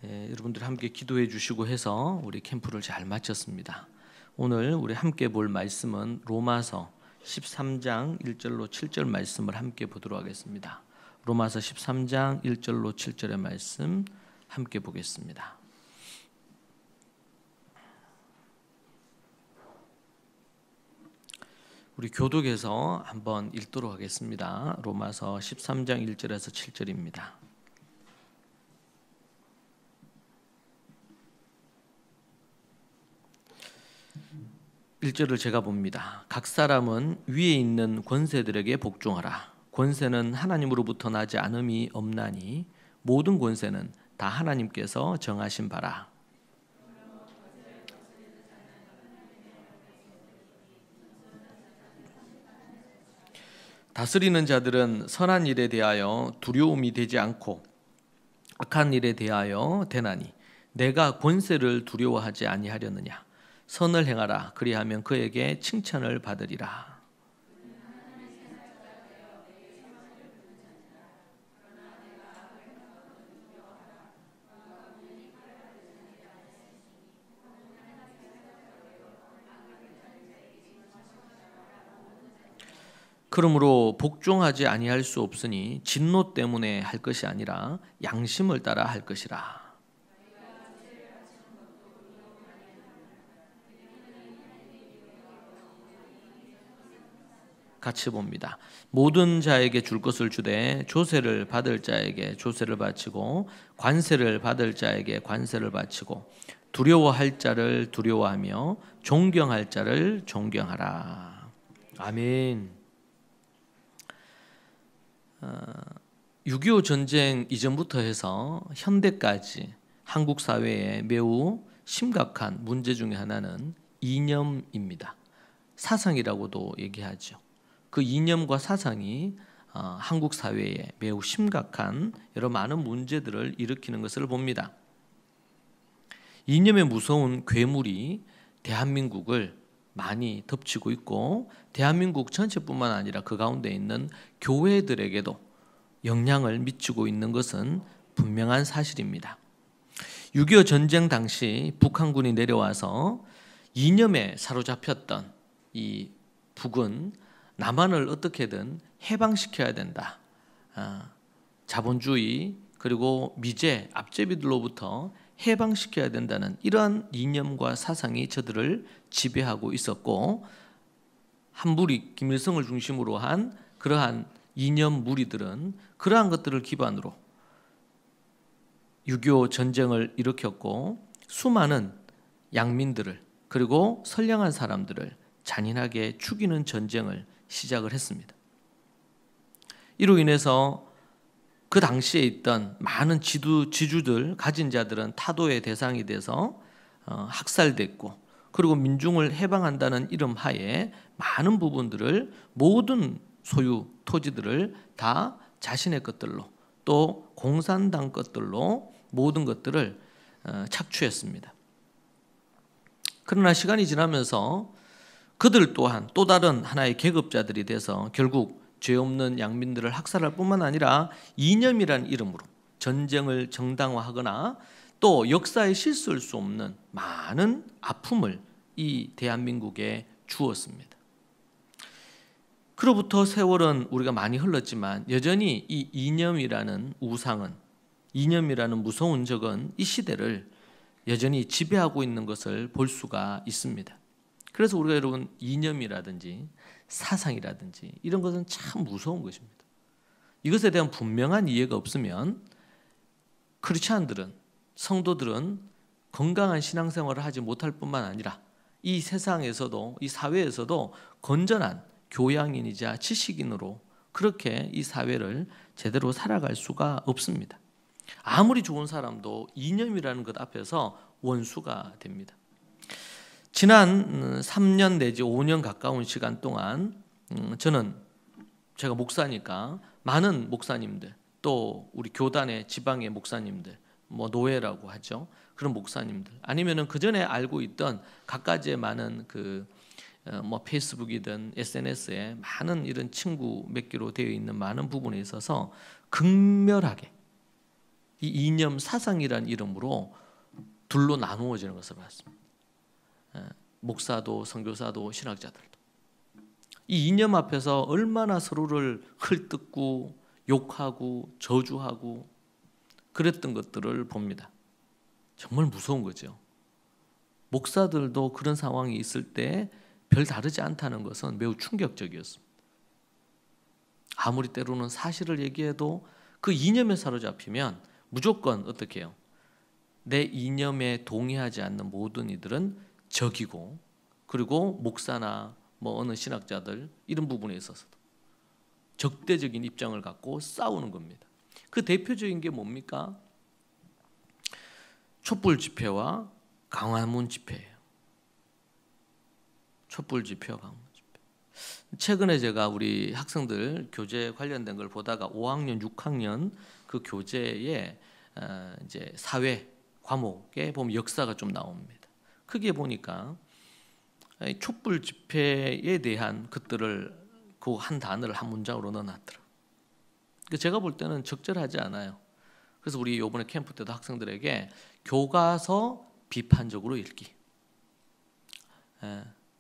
여러분들이 함께 기도해 주시고 해서 우리 캠프를 잘 마쳤습니다. 오늘 우리 함께 볼 말씀은 로마서 13장 1절로 7절 말씀을 함께 보도록 하겠습니다. 로마서 13장 1절로 7절의 말씀 함께 보겠습니다. 우리 교독에서 한번 읽도록 하겠습니다. 로마서 13장 1절에서 7절입니다. 1절을 제가 봅니다. 각 사람은 위에 있는 권세들에게 복종하라. 권세는 하나님으로부터 나지 않음이 없나니 모든 권세는 다 하나님께서 정하신 바라. 다스리는 자들은 선한 일에 대하여 두려움이 되지 않고 악한 일에 대하여 되나니 내가 권세를 두려워하지 아니하려느냐. 선을 행하라. 그리하면 그에게 칭찬을 받으리라. 그러므로 복종하지 아니할 수 없으니 진노 때문에 할 것이 아니라 양심을 따라 할 것이라. 같이 봅니다. 모든 자에게 줄 것을 주되 조세를 받을 자에게 조세를 바치고 관세를 받을 자에게 관세를 바치고 두려워할 자를 두려워하며 존경할 자를 존경하라. 아멘. 6.25 전쟁 이전부터 해서 현대까지 한국 사회에 매우 심각한 문제 중에 하나는 이념입니다. 사상이라고도 얘기하죠. 그 이념과 사상이 한국 사회에 매우 심각한 여러 많은 문제들을 일으키는 것을 봅니다. 이념의 무서운 괴물이 대한민국을 많이 덮치고 있고 대한민국 전체뿐만 아니라 그 가운데 있는 교회들에게도 영향을 미치고 있는 것은 분명한 사실입니다. 6.25 전쟁 당시 북한군이 내려와서 이념에 사로잡혔던 이 북은 남한을 어떻게든 해방시켜야 된다. 자본주의 그리고 미제, 압제비들로부터 해방시켜야 된다는 이러한 이념과 사상이 저들을 지배하고 있었고 한 무리, 김일성을 중심으로 한 그러한 이념 무리들은 그러한 것들을 기반으로 6.25 전쟁을 일으켰고 수많은 양민들을 그리고 선량한 사람들을 잔인하게 죽이는 전쟁을 시작을 했습니다. 이로 인해서 그 당시에 있던 많은 지주들, 가진 자들은 타도의 대상이 돼서 학살됐고 그리고 민중을 해방한다는 이름 하에 많은 부분들을 모든 소유 토지들을 다 자신의 것들로 또 공산당 것들로 모든 것들을 착취했습니다. 그러나 시간이 지나면서 그들 또한 또 다른 하나의 계급자들이 돼서 결국 죄 없는 양민들을 학살할 뿐만 아니라 이념이라는 이름으로 전쟁을 정당화하거나 또 역사에 실수할 수 없는 많은 아픔을 이 대한민국에 주었습니다. 그로부터 세월은 우리가 많이 흘렀지만 여전히 이 이념이라는 우상은 이념이라는 무서운 적은 이 시대를 여전히 지배하고 있는 것을 볼 수가 있습니다. 그래서 우리가 여러분 이념이라든지 사상이라든지 이런 것은 참 무서운 것입니다. 이것에 대한 분명한 이해가 없으면 크리스찬들은 성도들은 건강한 신앙생활을 하지 못할 뿐만 아니라 이 세상에서도 이 사회에서도 건전한 교양인이자 지식인으로 그렇게 이 사회를 제대로 살아갈 수가 없습니다. 아무리 좋은 사람도 이념이라는 것 앞에서 원수가 됩니다. 지난 3년 내지 5년 가까운 시간 동안 저는 제가 목사니까 많은 목사님들 또 우리 교단의 지방의 목사님들 뭐 노회라고 하죠. 그런 목사님들 아니면은 그 전에 알고 있던 갖가지의 많은 뭐 페이스북이든 SNS에 많은 이런 친구 맺기로 되어 있는 많은 부분에 있어서 극렬하게 이 이념 사상이란 이름으로 둘로 나누어지는 것을 봤습니다. 목사도 선교사도 신학자들도 이 이념 앞에서 얼마나 서로를 헐뜯고 욕하고 저주하고 그랬던 것들을 봅니다. 정말 무서운 거죠. 목사들도 그런 상황이 있을 때 별 다르지 않다는 것은 매우 충격적이었습니다. 아무리 때로는 사실을 얘기해도 그 이념에 사로잡히면 무조건 어떻게 해요? 내 이념에 동의하지 않는 모든 이들은 적이고, 그리고 목사나 뭐 어느 신학자들 이런 부분에 있어서도 적대적인 입장을 갖고 싸우는 겁니다. 그 대표적인 게 뭡니까? 촛불 집회와 광화문 집회예요. 촛불 집회와 광화문 집회. 최근에 제가 우리 학생들 교재 관련된 걸 보다가 5학년, 6학년 그 교재에 이제 사회 과목에 보면 역사가 좀 나옵니다. 크게 보니까 촛불 집회에 대한 것들을 그 한 단어를 한 문장으로 넣어놨더라고요. 제가 볼 때는 적절하지 않아요. 그래서 우리 이번에 캠프 때도 학생들에게 교과서 비판적으로 읽기.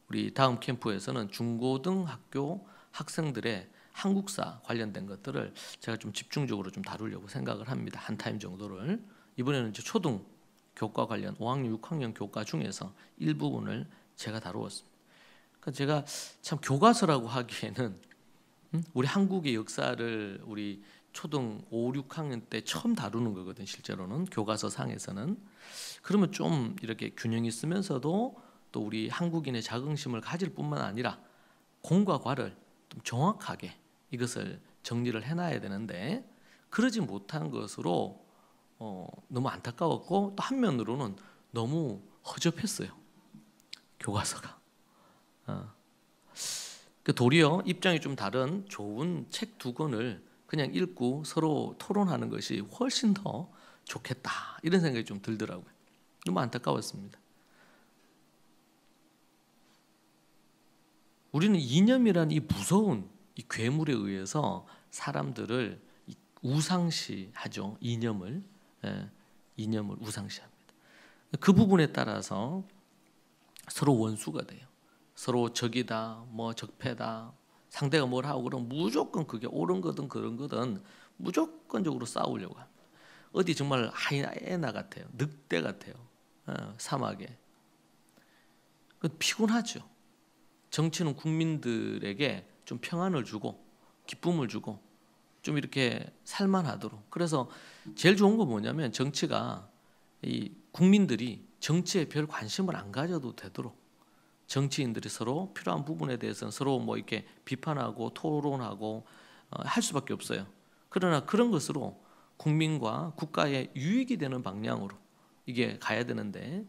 우리 다음 캠프에서는 중고등학교 학생들의 한국사 관련된 것들을 제가 좀 집중적으로 좀 다루려고 생각을 합니다. 한 타임 정도를. 이번에는 이제 초등 교과 관련 5학년, 6학년 교과 중에서 일부분을 제가 다루었습니다. 그러니까 제가 참 교과서라고 하기에는 우리 한국의 역사를 우리 초등 5, 6학년 때 처음 다루는 거거든. 실제로는 교과서 상에서는. 그러면 좀 이렇게 균형 있으면서도 또 우리 한국인의 자긍심을 가질 뿐만 아니라 공과 과를 좀 정확하게 이것을 정리를 해놔야 되는데 그러지 못한 것으로 너무 안타까웠고 또 한면으로는 너무 허접했어요. 교과서가. 도리어 입장이 좀 다른 좋은 책 두 권을 그냥 읽고 서로 토론하는 것이 훨씬 더 좋겠다 이런 생각이 좀 들더라고요. 너무 안타까웠습니다. 우리는 이념이란 이 무서운 이 괴물에 의해서 사람들을 우상시하죠. 이념을 우상시합니다. 그 부분에 따라서 서로 원수가 돼요. 서로 적이다, 뭐 적폐다, 상대가 뭘 하고 그러면 무조건 그게 옳은 거든 그런 거든 무조건적으로 싸우려고 합니다. 어디 정말 하이에나 같아요. 늑대 같아요. 사막에. 피곤하죠. 정치는 국민들에게 좀 평안을 주고 기쁨을 주고 좀 이렇게 살만하도록. 그래서 제일 좋은 건 뭐냐면 정치가 이 국민들이 정치에 별 관심을 안 가져도 되도록 정치인들이 서로 필요한 부분에 대해서는 서로 뭐 이렇게 비판하고 토론하고 할 수밖에 없어요. 그러나 그런 것으로 국민과 국가의 유익이 되는 방향으로 이게 가야 되는데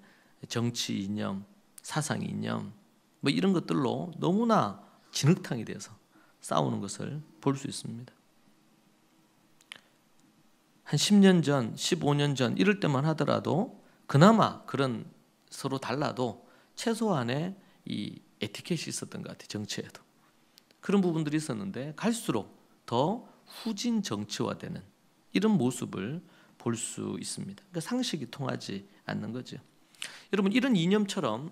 정치 이념, 사상 이념 뭐 이런 것들로 너무나 진흙탕이 돼서 싸우는 것을 볼 수 있습니다. 한 10년 전, 15년 전 이럴 때만 하더라도 그나마 그런 서로 달라도 최소한의 이 에티켓이 있었던 것 같아요. 정치에도. 그런 부분들이 있었는데 갈수록 더 후진 정치화되는 이런 모습을 볼 수 있습니다. 그러니까 상식이 통하지 않는 거죠. 여러분 이런 이념처럼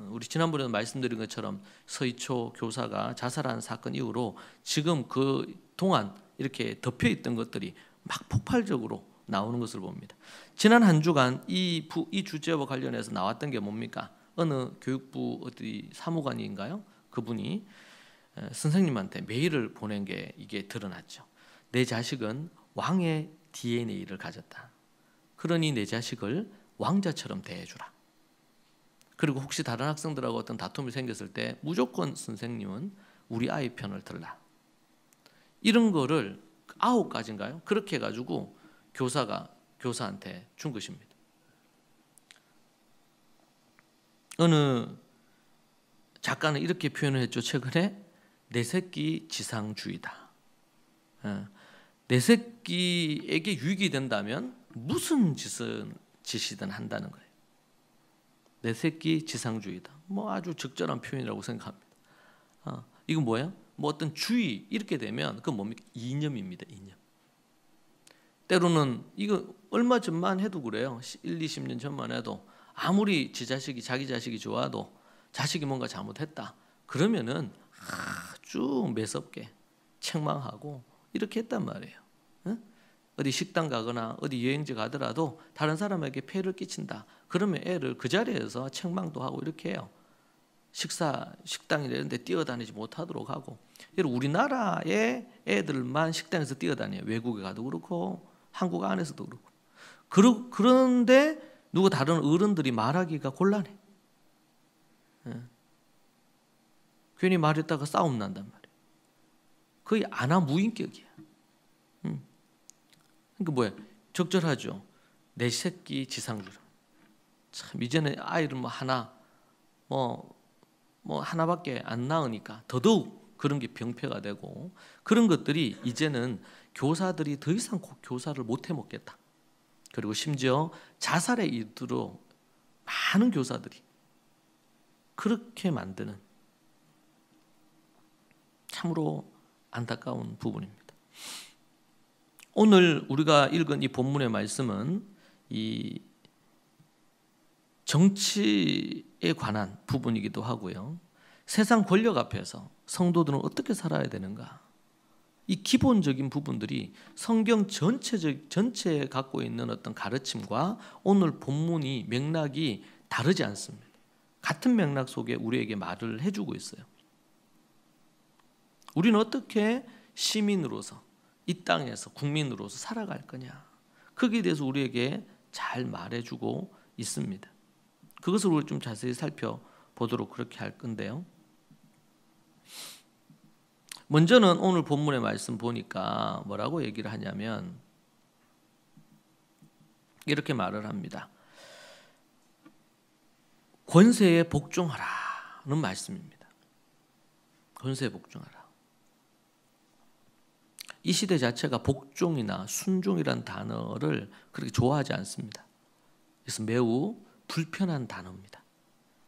우리 지난번에도 말씀드린 것처럼 서희초 교사가 자살한 사건 이후로 지금 그 동안 이렇게 덮여있던 것들이 막 폭발적으로 나오는 것을 봅니다. 지난 한 주간 이 주제와 관련해서 나왔던 게 뭡니까? 어느 교육부 어디 사무관인가요? 그분이 선생님한테 메일을 보낸 게 이게 드러났죠. 내 자식은 왕의 DNA를 가졌다. 그러니 내 자식을 왕자처럼 대해주라. 그리고 혹시 다른 학생들하고 어떤 다툼이 생겼을 때 무조건 선생님은 우리 아이 편을 들라. 이런 거를 9가지인가요? 그렇게 해가지고 교사가 교사한테 준 것입니다. 어느 작가는 이렇게 표현을 했죠. 최근에 내 새끼 지상주의다. 내 새끼에게 유익이 된다면 무슨 짓이든 한다는 거예요. 내 새끼 지상주의다. 뭐 아주 적절한 표현이라고 생각합니다. 이건 뭐예요? 뭐 어떤 주의 이렇게 되면 그건 뭡니까? 이념입니다. 이념. 때로는 이거 얼마 전만 해도 그래요. 1, 20년 전만 해도 아무리 자기 자식이 좋아도 자식이 뭔가 잘못했다 그러면은 아주 매섭게 책망하고 이렇게 했단 말이에요. 응? 어디 식당 가거나 어디 여행지 가더라도 다른 사람에게 폐해를 끼친다 그러면 애를 그 자리에서 책망도 하고 이렇게 해요. 식당이 되는데 뛰어다니지 못하도록 하고. 우리나라의 애들만 식당에서 뛰어다녀요. 외국에 가도 그렇고 한국 안에서도 그렇고. 그런데 누구 다른 어른들이 말하기가 곤란해. 괜히 말했다가 싸움 난단 말이에요. 거의 아나무인격이야. 그러니까 뭐야? 적절하죠. 내 새끼 지상주의. 참 이제는 아이를 뭐 하나밖에 안 낳으니까 더더욱 그런 게 병폐가 되고 그런 것들이 이제는 교사들이 더 이상 교사를 못 해먹겠다. 그리고 심지어 자살에 이르러 많은 교사들이 그렇게 만드는 참으로 안타까운 부분입니다. 오늘 우리가 읽은 이 본문의 말씀은 이 정치에 관한 부분이기도 하고요. 세상 권력 앞에서 성도들은 어떻게 살아야 되는가? 이 기본적인 부분들이 성경 전체에 갖고 있는 어떤 가르침과 오늘 본문이 맥락이 다르지 않습니다. 같은 맥락 속에 우리에게 말을 해주고 있어요. 우리는 어떻게 시민으로서 이 땅에서 국민으로서 살아갈 거냐? 거기에 대해서 우리에게 잘 말해주고 있습니다. 그것을 우리 좀 자세히 살펴보도록 그렇게 할 건데요. 먼저는 오늘 본문의 말씀 보니까 뭐라고 얘기를 하냐면 이렇게 말을 합니다. 권세에 복종하라는 말씀입니다. 권세에 복종하라. 이 시대 자체가 복종이나 순종이란 단어를 그렇게 좋아하지 않습니다. 그래서 매우 불편한 단어입니다.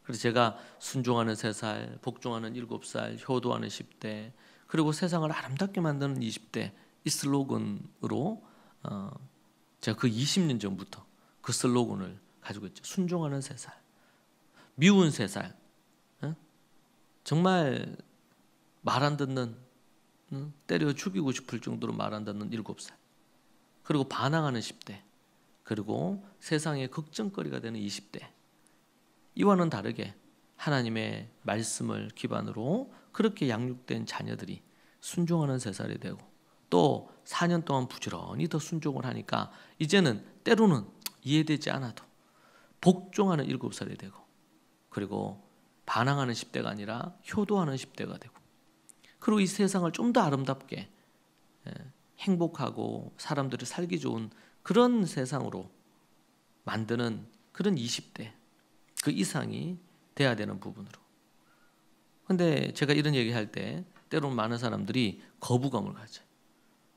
그래서 제가 순종하는 3살, 복종하는 7살, 효도하는 10대, 그리고 세상을 아름답게 만드는 20대 이 슬로건으로 제가 그 20년 전부터 그 슬로건을 가지고 있죠. 순종하는 3살, 미운 3살, 정말 말 안 듣는, 때려 죽이고 싶을 정도로 말 안 듣는 7살, 그리고 반항하는 10대, 그리고 세상의 걱정거리가 되는 20대. 이와는 다르게 하나님의 말씀을 기반으로 그렇게 양육된 자녀들이 순종하는 3살이 되고 또 4년 동안 부지런히 더 순종을 하니까 이제는 때로는 이해되지 않아도 복종하는 7살이 되고 그리고 반항하는 10대가 아니라 효도하는 10대가 되고 그리고 이 세상을 좀 더 아름답게 행복하고 사람들이 살기 좋은 그런 세상으로 만드는 그런 20대 그 이상이 돼야 되는 부분으로. 근데 제가 이런 얘기할 때 때로는 많은 사람들이 거부감을 가져요.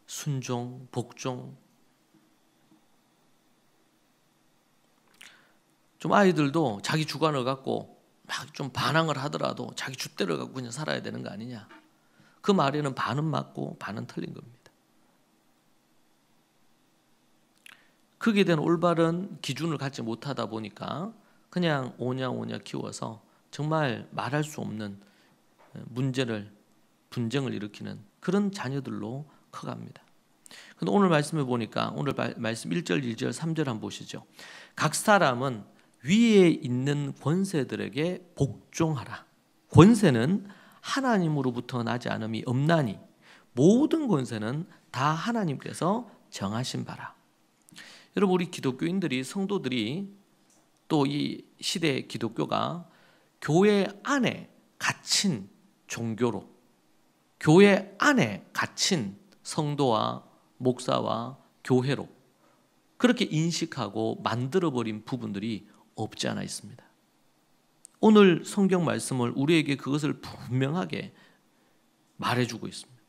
순종, 복종. 좀 아이들도 자기 주관을 갖고 막 좀 반항을 하더라도 자기 줏대를 갖고 그냥 살아야 되는 거 아니냐. 그 말에는 반은 맞고 반은 틀린 겁니다. 거기에 대한 올바른 기준을 갖지 못하다 보니까 그냥 오냐 키워서 정말 말할 수 없는 분쟁을 일으키는 그런 자녀들로 커갑니다. 근데 오늘 말씀해 보니까 오늘 말씀 1절, 2절, 3절 한번 보시죠. 각 사람은 위에 있는 권세들에게 복종하라. 권세는 하나님으로부터 나지 않음이 없나니 모든 권세는 다 하나님께서 정하신 바라. 여러분 우리 기독교인들이 성도들이 또 이 시대 기독교가 교회 안에 갇힌 종교로 교회 안에 갇힌 성도와 목사와 교회로 그렇게 인식하고 만들어버린 부분들이 없지 않아 있습니다. 오늘 성경 말씀을 우리에게 그것을 분명하게 말해주고 있습니다.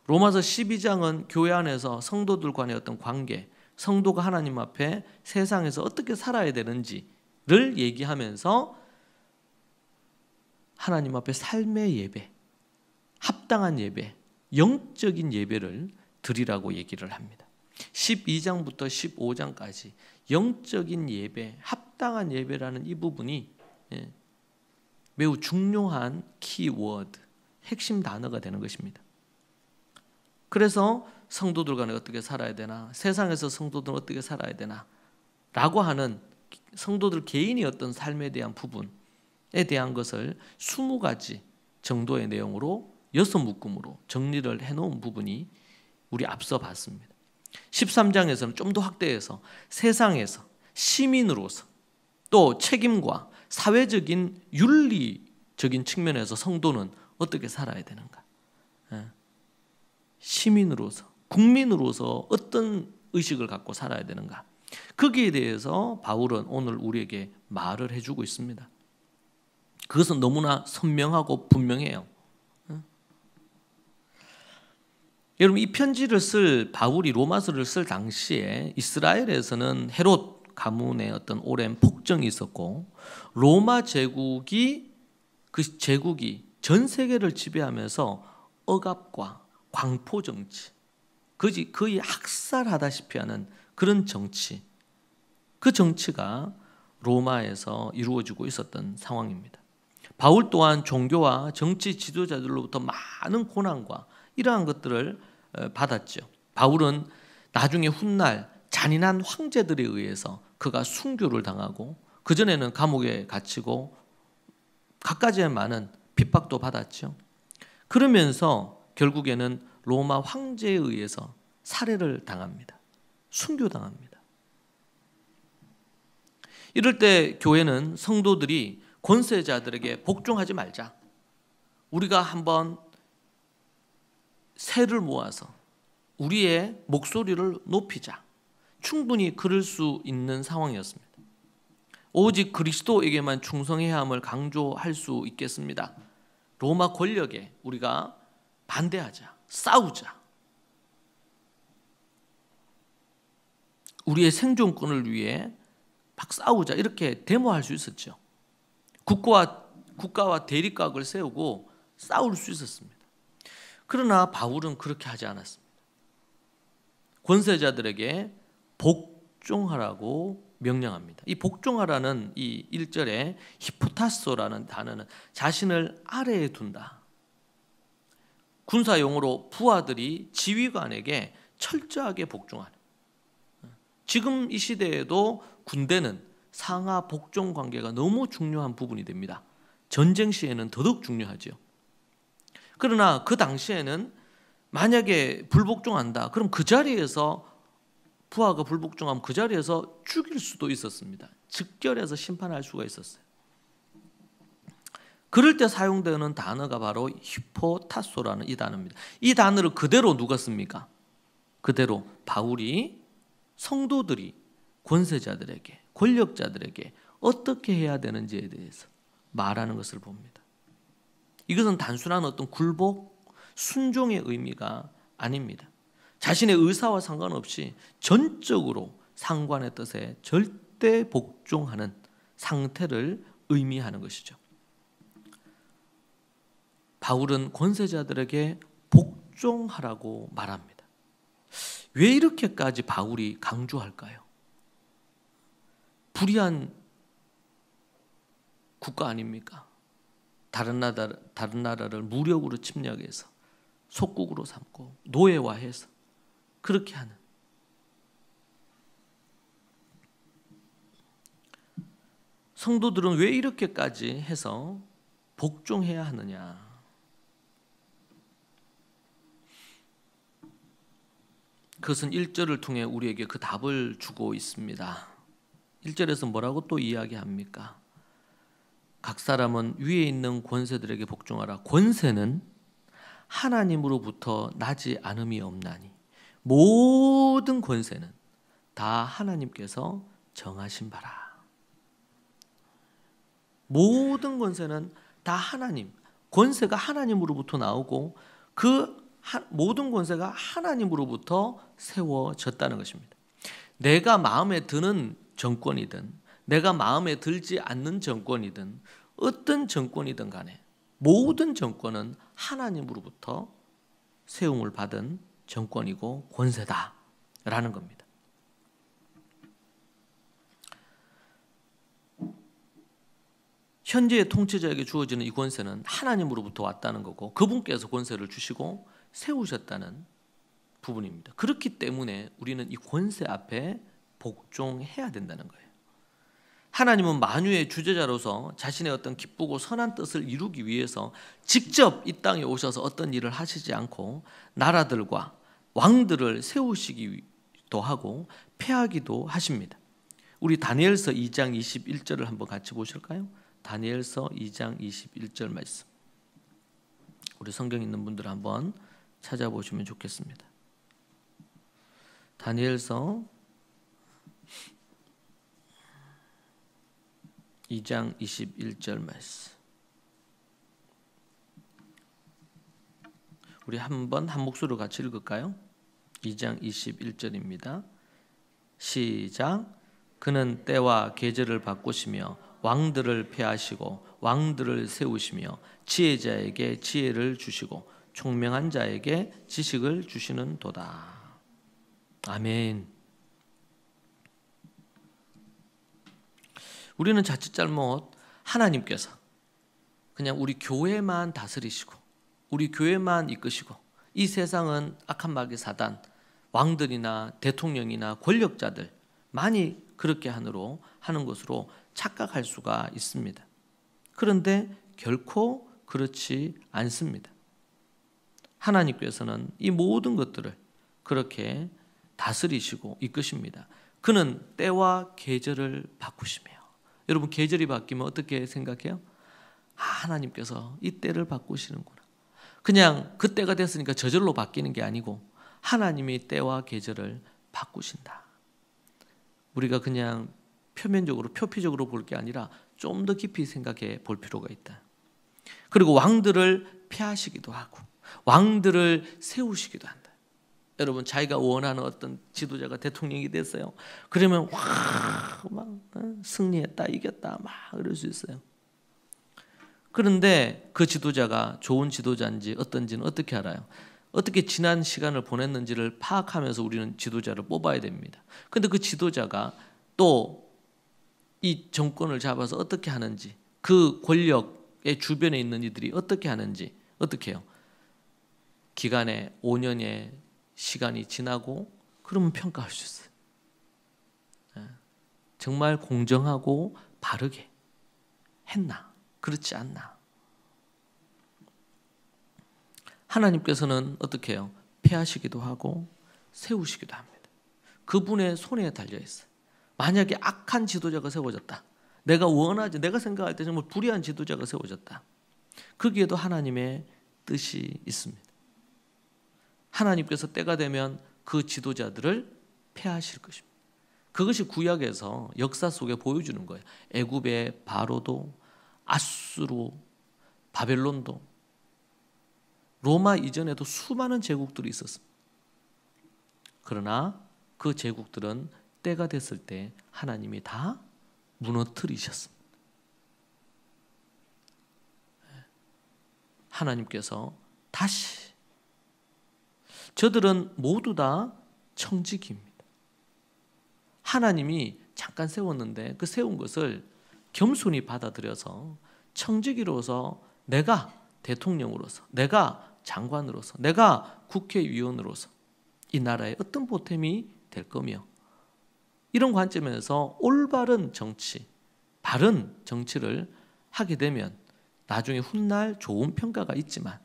로마서 12장은 교회 안에서 성도들 간의 어떤 관계, 성도가 하나님 앞에 세상에서 어떻게 살아야 되는지를 얘기하면서 하나님 앞에 삶의 예배, 합당한 예배, 영적인 예배를 드리라고 얘기를 합니다. 12장부터 15장까지 영적인 예배, 합당한 예배라는 이 부분이 매우 중요한 키워드, 핵심 단어가 되는 것입니다. 그래서 성도들 간에 어떻게 살아야 되나, 세상에서 성도들은 어떻게 살아야 되나 라고 하는 성도들 개인의 어떤 삶에 대한 부분에 대한 것을 20가지 정도의 내용으로 6묶음으로 정리를 해놓은 부분이 우리 앞서 봤습니다. 13장에서는 좀 더 확대해서 세상에서 시민으로서 또 책임과 사회적인 윤리적인 측면에서 성도는 어떻게 살아야 되는가, 시민으로서 국민으로서 어떤 의식을 갖고 살아야 되는가, 거기에 대해서 바울은 오늘 우리에게 말을 해주고 있습니다. 그것은 너무나 선명하고 분명해요. 여러분, 이 편지를 쓸 바울이 로마서를 쓸 당시에 이스라엘에서는 헤롯 가문의 어떤 오랜 폭정이 있었고, 로마 제국이 전 세계를 지배하면서 억압과 광포 정치, 거의 학살하다시피 하는 그런 정치, 그 정치가 로마에서 이루어지고 있었던 상황입니다. 바울 또한 종교와 정치 지도자들로부터 많은 고난과 이러한 것들을 받았죠. 바울은 나중에 훗날 잔인한 황제들에 의해서 그가 순교를 당하고, 그전에는 감옥에 갇히고 갖가지의 많은 핍박도 받았죠. 그러면서 결국에는 로마 황제에 의해서 살해를 당합니다. 순교당합니다. 이럴 때 교회는 성도들이 권세자들에게 복종하지 말자, 우리가 한번 세를 모아서 우리의 목소리를 높이자, 충분히 그럴 수 있는 상황이었습니다. 오직 그리스도에게만 충성해야 함을 강조할 수 있겠습니다. 로마 권력에 우리가 반대하자, 싸우자, 우리의 생존권을 위해 막 싸우자, 이렇게 데모할 수 있었죠. 국가와 대립각을 세우고 싸울 수 있었습니다. 그러나 바울은 그렇게 하지 않았습니다. 권세자들에게 복종하라고 명령합니다. 이 복종하라는 이 1절에 히포타소라는 단어는 자신을 아래에 둔다. 군사 용어로 부하들이 지휘관에게 철저하게 복종하는. 지금 이 시대에도 군대는 상하 복종 관계가 너무 중요한 부분이 됩니다. 전쟁 시에는 더더욱 중요하죠. 그러나 그 당시에는 만약에 불복종한다, 그럼 그 자리에서, 부하가 불복종하면 그 자리에서 죽일 수도 있었습니다. 즉결해서 심판할 수가 있었어요. 그럴 때 사용되는 단어가 바로 히포타소라는 이 단어입니다. 이 단어를 그대로 누가 씁니까? 그대로 바울이 성도들이 권세자들에게, 권력자들에게 어떻게 해야 되는지에 대해서 말하는 것을 봅니다. 이것은 단순한 어떤 굴복, 순종의 의미가 아닙니다. 자신의 의사와 상관없이 전적으로 상관의 뜻에 절대 복종하는 상태를 의미하는 것이죠. 바울은 권세자들에게 복종하라고 말합니다. 왜 이렇게까지 바울이 강조할까요? 불의한 국가 아닙니까? 다른 나라를 무력으로 침략해서 속국으로 삼고 노예화해서 그렇게 하는, 성도들은 왜 이렇게까지 해서 복종해야 하느냐? 그것은 1절을 통해 우리에게 그 답을 주고 있습니다. 1절에서 뭐라고 또 이야기합니까? 각 사람은 위에 있는 권세들에게 복종하라. 권세는 하나님으로부터 나지 않음이 없나니 모든 권세는 다 하나님께서 정하신 바라. 모든 권세는 다 하나님, 권세가 하나님으로부터 나오고 그 모든 권세가 하나님으로부터 세워졌다는 것입니다. 내가 마음에 드는 정권이든 내가 마음에 들지 않는 정권이든 어떤 정권이든 간에 모든 정권은 하나님으로부터 세움을 받은 정권이고 권세다. 라는 겁니다. 현재의 통치자에게 주어지는 이 권세는 하나님으로부터 왔다는 거고 그분께서 권세를 주시고 세우셨다는 부분입니다. 그렇기 때문에 우리는 이 권세 앞에 복종해야 된다는 거예요. 하나님은 만유의 주재자로서 자신의 어떤 기쁘고 선한 뜻을 이루기 위해서 직접 이 땅에 오셔서 어떤 일을 하시지 않고 나라들과 왕들을 세우시기도 하고 폐하기도 하십니다. 우리 다니엘서 2장 21절을 한번 같이 보실까요? 다니엘서 2장 21절 말씀. 우리 성경 있는 분들 한번 찾아보시면 좋겠습니다. 다니엘서 2장 21절 말씀. 우리 한번 한 목소리로 같이 읽을까요? 2장 21절입니다. 시작. 그는 때와 계절을 바꾸시며 왕들을 폐하시고 왕들을 세우시며 지혜자에게 지혜를 주시고 총명한 자에게 지식을 주시는 도다. 아멘. 우리는 자칫 잘못 하나님께서 그냥 우리 교회만 다스리시고 우리 교회만 이끄시고 이 세상은 악한 마귀 사단, 왕들이나 대통령이나 권력자들 많이 그렇게 하는 것으로 착각할 수가 있습니다. 그런데 결코 그렇지 않습니다. 하나님께서는 이 모든 것들을 그렇게 다스리시고 이끄십니다. 그는 때와 계절을 바꾸시며, 여러분 계절이 바뀌면 어떻게 생각해요? 하나님께서 이 때를 바꾸시는구나. 그냥 그 때가 됐으니까 저절로 바뀌는 게 아니고 하나님이 때와 계절을 바꾸신다. 우리가 그냥 표면적으로 표피적으로 볼 게 아니라 좀 더 깊이 생각해 볼 필요가 있다. 그리고 왕들을 폐하시기도 하고 왕들을 세우시기도 한다. 여러분 자기가 원하는 어떤 지도자가 대통령이 됐어요. 그러면 막 승리했다, 이겼다 막 그럴 수 있어요. 그런데 그 지도자가 좋은 지도자인지 어떤지는 어떻게 알아요? 어떻게 지난 시간을 보냈는지를 파악하면서 우리는 지도자를 뽑아야 됩니다. 그런데 그 지도자가 또 이 정권을 잡아서 어떻게 하는지, 그 권력의 주변에 있는 이들이 어떻게 하는지, 어떻게 해요? 기간에 5년의 시간이 지나고 그러면 평가할 수 있어요. 정말 공정하고 바르게 했나? 그렇지 않나? 하나님께서는 어떻게 해요? 폐하시기도 하고 세우시기도 합니다. 그분의 손에 달려 있어요. 만약에 악한 지도자가 세워졌다. 내가 생각할 때 정말 불의한 지도자가 세워졌다. 거기에도 하나님의 뜻이 있습니다. 하나님께서 때가 되면 그 지도자들을 폐하실 것입니다. 그것이 구약에서 역사 속에 보여주는 거예요. 애굽의 바로도, 아수르, 바벨론도, 로마 이전에도 수많은 제국들이 있었습니다. 그러나 그 제국들은 때가 됐을 때 하나님이 다 무너뜨리셨습니다. 하나님께서 다시, 저들은 모두 다 청지기입니다. 하나님이 잠깐 세웠는데 그 세운 것을 겸손히 받아들여서 청지기로서, 내가 대통령으로서, 내가 장관으로서, 내가 국회의원으로서 이 나라의 어떤 보탬이 될 거며, 이런 관점에서 올바른 정치, 바른 정치를 하게 되면 나중에 훗날 좋은 평가가 있지만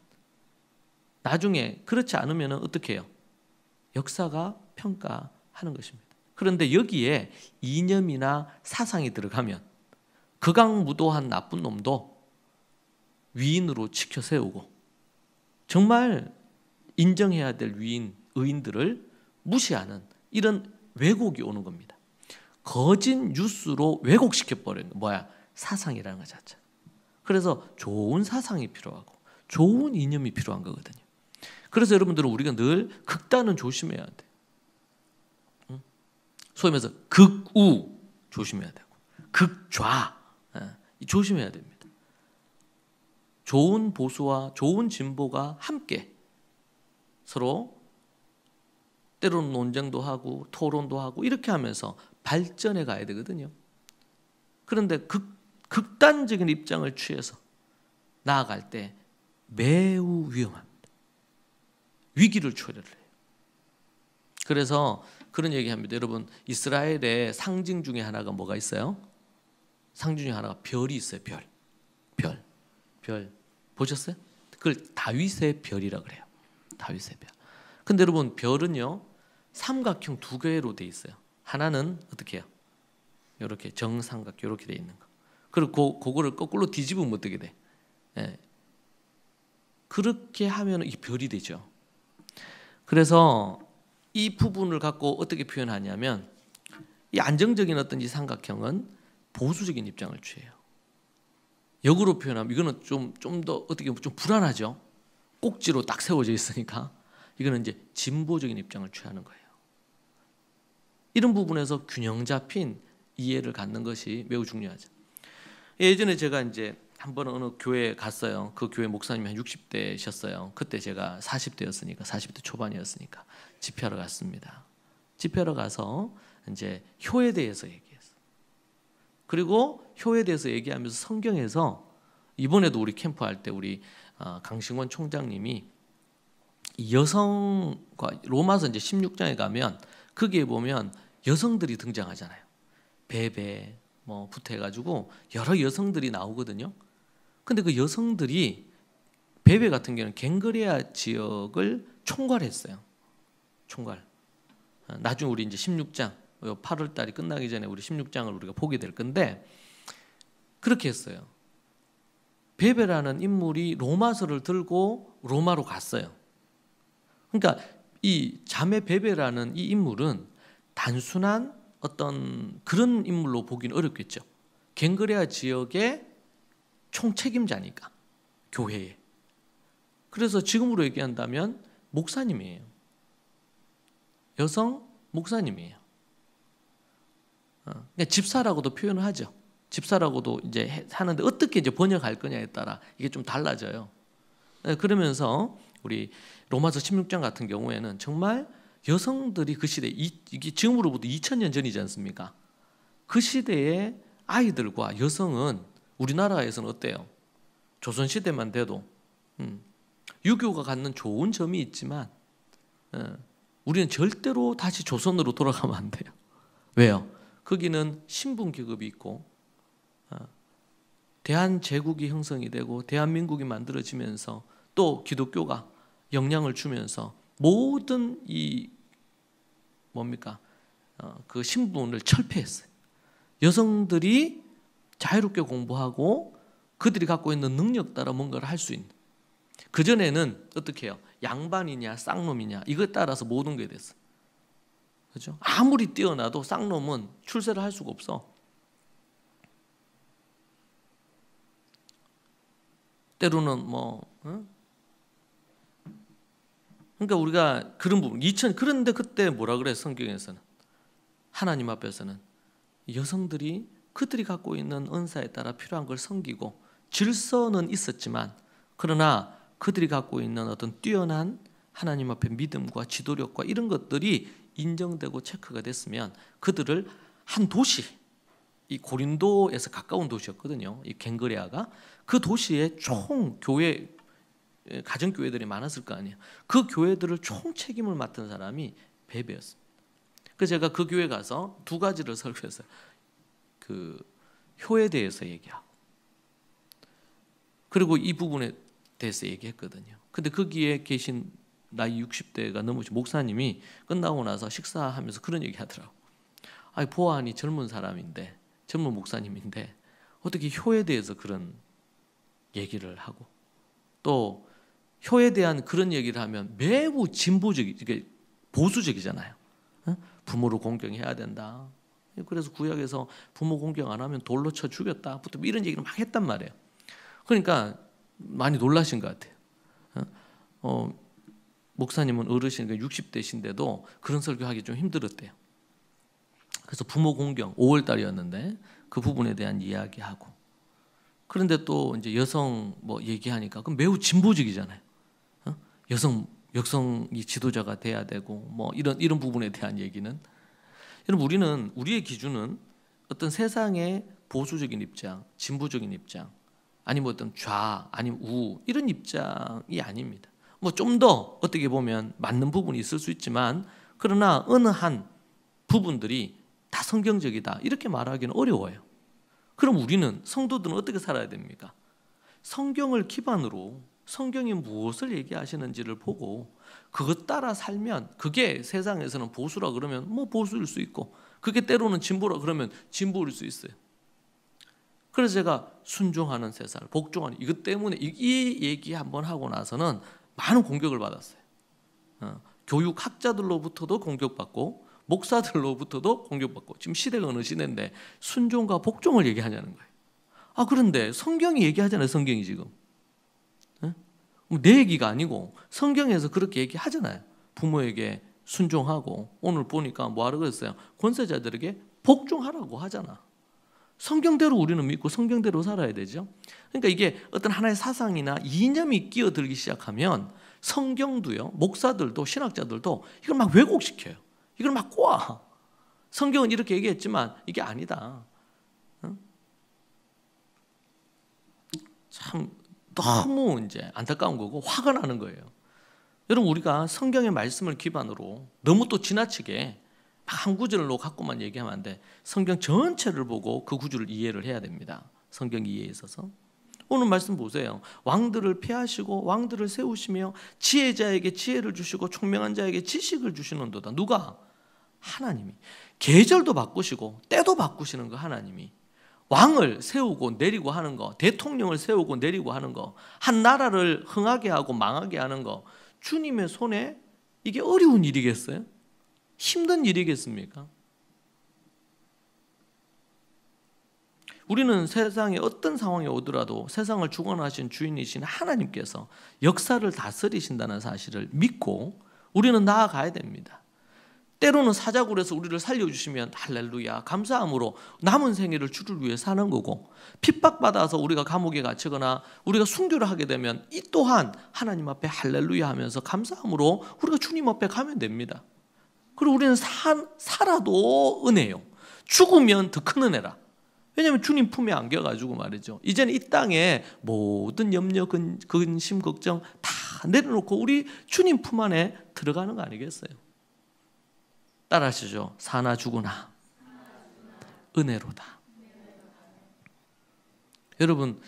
나중에 그렇지 않으면 어떻게 해요? 역사가 평가하는 것입니다. 그런데 여기에 이념이나 사상이 들어가면 극악무도한 나쁜 놈도 위인으로 지켜 세우고 정말 인정해야 될 의인들을 무시하는 이런 왜곡이 오는 겁니다. 거짓 뉴스로 왜곡시켜버리는 거, 사상이라는 것 자체. 그래서 좋은 사상이 필요하고 좋은 이념이 필요한 거거든요. 그래서 여러분들은 우리가 늘 극단은 조심해야 돼. 소위 말해서 극우 조심해야 되고 극좌 조심해야 됩니다. 좋은 보수와 좋은 진보가 함께 서로 때로는 논쟁도 하고 토론도 하고 이렇게 하면서 발전해 가야 되거든요. 그런데 극단적인 입장을 취해서 나아갈 때 매우 위험합니다. 위기를 초래를 해요. 그래서 그런 얘기합니다. 여러분, 이스라엘의 상징 중에 하나가 뭐가 있어요? 상징 중에 하나가 별이 있어요. 별 보셨어요? 그걸 다윗의 별이라 그래요. 다윗의 별. 근데 여러분, 별은요 삼각형 두 개로 돼 있어요. 하나는 어떻게 해요? 이렇게 정삼각 이렇게 돼 있는 거. 그리고 그거를 거꾸로 뒤집으면 어떻게 돼? 예. 그렇게 하면 이 별이 되죠. 그래서 이 부분을 갖고 어떻게 표현하냐면, 이 안정적인 어떤 이 삼각형은 보수적인 입장을 취해요. 역으로 표현하면 이거는 좀 더 어떻게 보면 좀 불안하죠. 꼭지로 딱 세워져 있으니까 이거는 이제 진보적인 입장을 취하는 거예요. 이런 부분에서 균형 잡힌 이해를 갖는 것이 매우 중요하죠. 예전에 제가 이제 한 번 어느 교회에 갔어요. 그 교회 목사님이 한 60대셨어요. 그때 제가 40대였으니까 40대 초반이었으니까 집회하러 갔습니다. 집회하러 가서 이제 효에 대해서 얘기했어요. 그리고 효에 대해서 얘기하면서 성경에서 이번에도 우리 캠프할 때 우리 강신권 총장님이 여성과 로마서 이제 16장에 가면 거기에 보면 여성들이 등장하잖아요. 베베 부터 해가지고 여러 여성들이 나오거든요. 근데 그 여성들이 베베 같은 경우는 갱그레아 지역을 총괄했어요. 총괄. 나중에 우리 이제 16장 8월 달이 끝나기 전에 우리 16장을 우리가 보게 될 건데 그렇게 했어요. 베베라는 인물이 로마서를 들고 로마로 갔어요. 그러니까 이 자매 베베라는 이 인물은 단순한 어떤 그런 인물로 보기는 어렵겠죠. 갱그레아 지역의 총책임자니까 교회에. 그래서 지금으로 얘기한다면 목사님이에요. 여성 목사님이에요. 그러니까 집사라고도 표현을 하죠. 집사라고도 이제 하는데 어떻게 이제 번역할 거냐에 따라 이게 좀 달라져요. 그러면서 우리 로마서 16장 같은 경우에는 정말 여성들이 그 시대, 이게 지금으로부터 2000년 전이지 않습니까? 그 시대의 아이들과 여성은 우리나라에서는 어때요? 조선시대만 돼도 유교가 갖는 좋은 점이 있지만 우리는 절대로 다시 조선으로 돌아가면 안 돼요. 왜요? 거기는 신분 계급이 있고 대한제국이 형성이 되고 대한민국이 만들어지면서 또 기독교가 영향을 주면서 모든 이 그 신분을 철폐했어요. 여성들이 자유롭게 공부하고 그들이 갖고 있는 능력 따라 뭔가를 할 수 있는. 그전에는 어떻게 해요? 양반이냐 쌍놈이냐 이거에 따라서 모든 게 됐어요. 그렇죠? 아무리 뛰어나도 쌍놈은 출세를 할 수가 없어. 때로는 그러니까 우리가 그런 부분 그런데 그때 뭐라 그래? 성경에서는 하나님 앞에서는 여성들이 그들이 갖고 있는 은사에 따라 필요한 걸 섬기고 질서는 있었지만 그러나 그들이 갖고 있는 어떤 뛰어난 하나님 앞에 믿음과 지도력과 이런 것들이 인정되고 체크가 됐으면 그들을 한 도시, 이 고린도에서 가까운 도시였거든요. 이 갱그레아가 그 도시에 총 교회 가정교회들이 많았을 거 아니에요. 그 교회들을 총 책임을 맡은 사람이 베베였습니다. 그래서 제가 그 교회 가서 두 가지를 설교했어요. 그 효에 대해서 얘기하고 그리고 이 부분에 대해서 얘기했거든요. 근데 거기에 계신 나이 60대가 넘으신 목사님이 끝나고 나서 식사하면서 그런 얘기 하더라고. 아니 보아하니 젊은 사람인데 젊은 목사님인데 어떻게 효에 대해서 그런 얘기를 하고 또 효에 대한 그런 얘기를 하면 매우 진보적이 보수적이잖아요. 부모를 공경해야 된다. 그래서 구약에서 부모 공경 안 하면 돌로 쳐 죽였다. 이런 얘기를 막 했단 말이에요. 그러니까 많이 놀라신 것 같아요. 목사님은 어르신이니까 60대신데도 그런 설교하기 좀 힘들었대요. 그래서 부모 공경 5월 달이었는데 그 부분에 대한 이야기하고 그런데 또 이제 여성 얘기하니까 그럼 매우 진보적이잖아요. 여성 여성이 지도자가 돼야 되고 뭐 이런 부분에 대한 얘기는, 여러분 우리는 우리의 기준은 어떤 세상의 보수적인 입장, 진보적인 입장, 아니면 어떤 좌, 아니면 우 이런 입장이 아닙니다. 뭐 좀 더 어떻게 보면 맞는 부분이 있을 수 있지만, 그러나 어느 한 부분들이 다 성경적이다 이렇게 말하기는 어려워요. 그럼 우리는 성도들은 어떻게 살아야 됩니까? 성경을 기반으로 성경이 무엇을 얘기하시는지를 보고 그것 따라 살면, 그게 세상에서는 보수라 그러면 뭐 보수일 수 있고, 그게 때로는 진보라 그러면 진보일 수 있어요. 그래서 제가 순종하는 세 살, 복종하는, 이것 때문에 이 얘기 한번 하고 나서는 많은 공격을 받았어요. 교육학자들로부터도 공격받고 목사들로부터도 공격받고, 지금 시대가 어느 시대인데 순종과 복종을 얘기하냐는 거예요. 그런데 성경이 얘기하잖아요. 성경이 지금 내 얘기가 아니고 성경에서 그렇게 얘기하잖아요. 부모에게 순종하고, 오늘 보니까 뭐 하라고 했어요? 권세자들에게 복종하라고 하잖아. 성경대로 우리는 믿고 성경대로 살아야 되죠. 그러니까 이게 어떤 하나의 사상이나 이념이 끼어들기 시작하면 성경도요, 목사들도 신학자들도 이걸 막 왜곡시켜요. 이걸 막 꼬아. 성경은 이렇게 얘기했지만 이게 아니다. 참 너무 이제 안타까운 거고 화가 나는 거예요. 여러분 우리가 성경의 말씀을 기반으로 너무 또 지나치게 한 구절로 갖고만 얘기하면 안 돼. 성경 전체를 보고 그 구절을 이해를 해야 됩니다. 성경 이해에 있어서. 오늘 말씀 보세요. 왕들을 폐하시고 왕들을 세우시며 지혜자에게 지혜를 주시고 총명한 자에게 지식을 주시는도다. 누가? 하나님이. 계절도 바꾸시고 때도 바꾸시는 거 하나님이. 왕을 세우고 내리고 하는 거, 대통령을 세우고 내리고 하는 거, 한 나라를 흥하게 하고 망하게 하는 거, 주님의 손에 이게 어려운 일이겠어요? 힘든 일이겠습니까? 우리는 세상에 어떤 상황이 오더라도 세상을 주관하신 주인이신 하나님께서 역사를 다스리신다는 사실을 믿고 우리는 나아가야 됩니다. 때로는 사자굴 에서 우리를 살려주시면 할렐루야 감사함으로 남은 생애를 주를 위해 사는 거고, 핍박받아서 우리가 감옥에 갇히거나 우리가 순교를 하게 되면 이 또한 하나님 앞에 할렐루야 하면서 감사함으로 우리가 주님 앞에 가면 됩니다. 그리고 우리는 살아도 은혜요, 죽으면 더 큰 은혜라. 왜냐하면 주님 품에 안겨가지고 말이죠. 이제는 이 땅에 모든 염려, 근심, 걱정 다 내려놓고 우리 주님 품 안에 들어가는 거 아니겠어요? 따라하시죠. 사나 죽으나 은혜로다. 여러분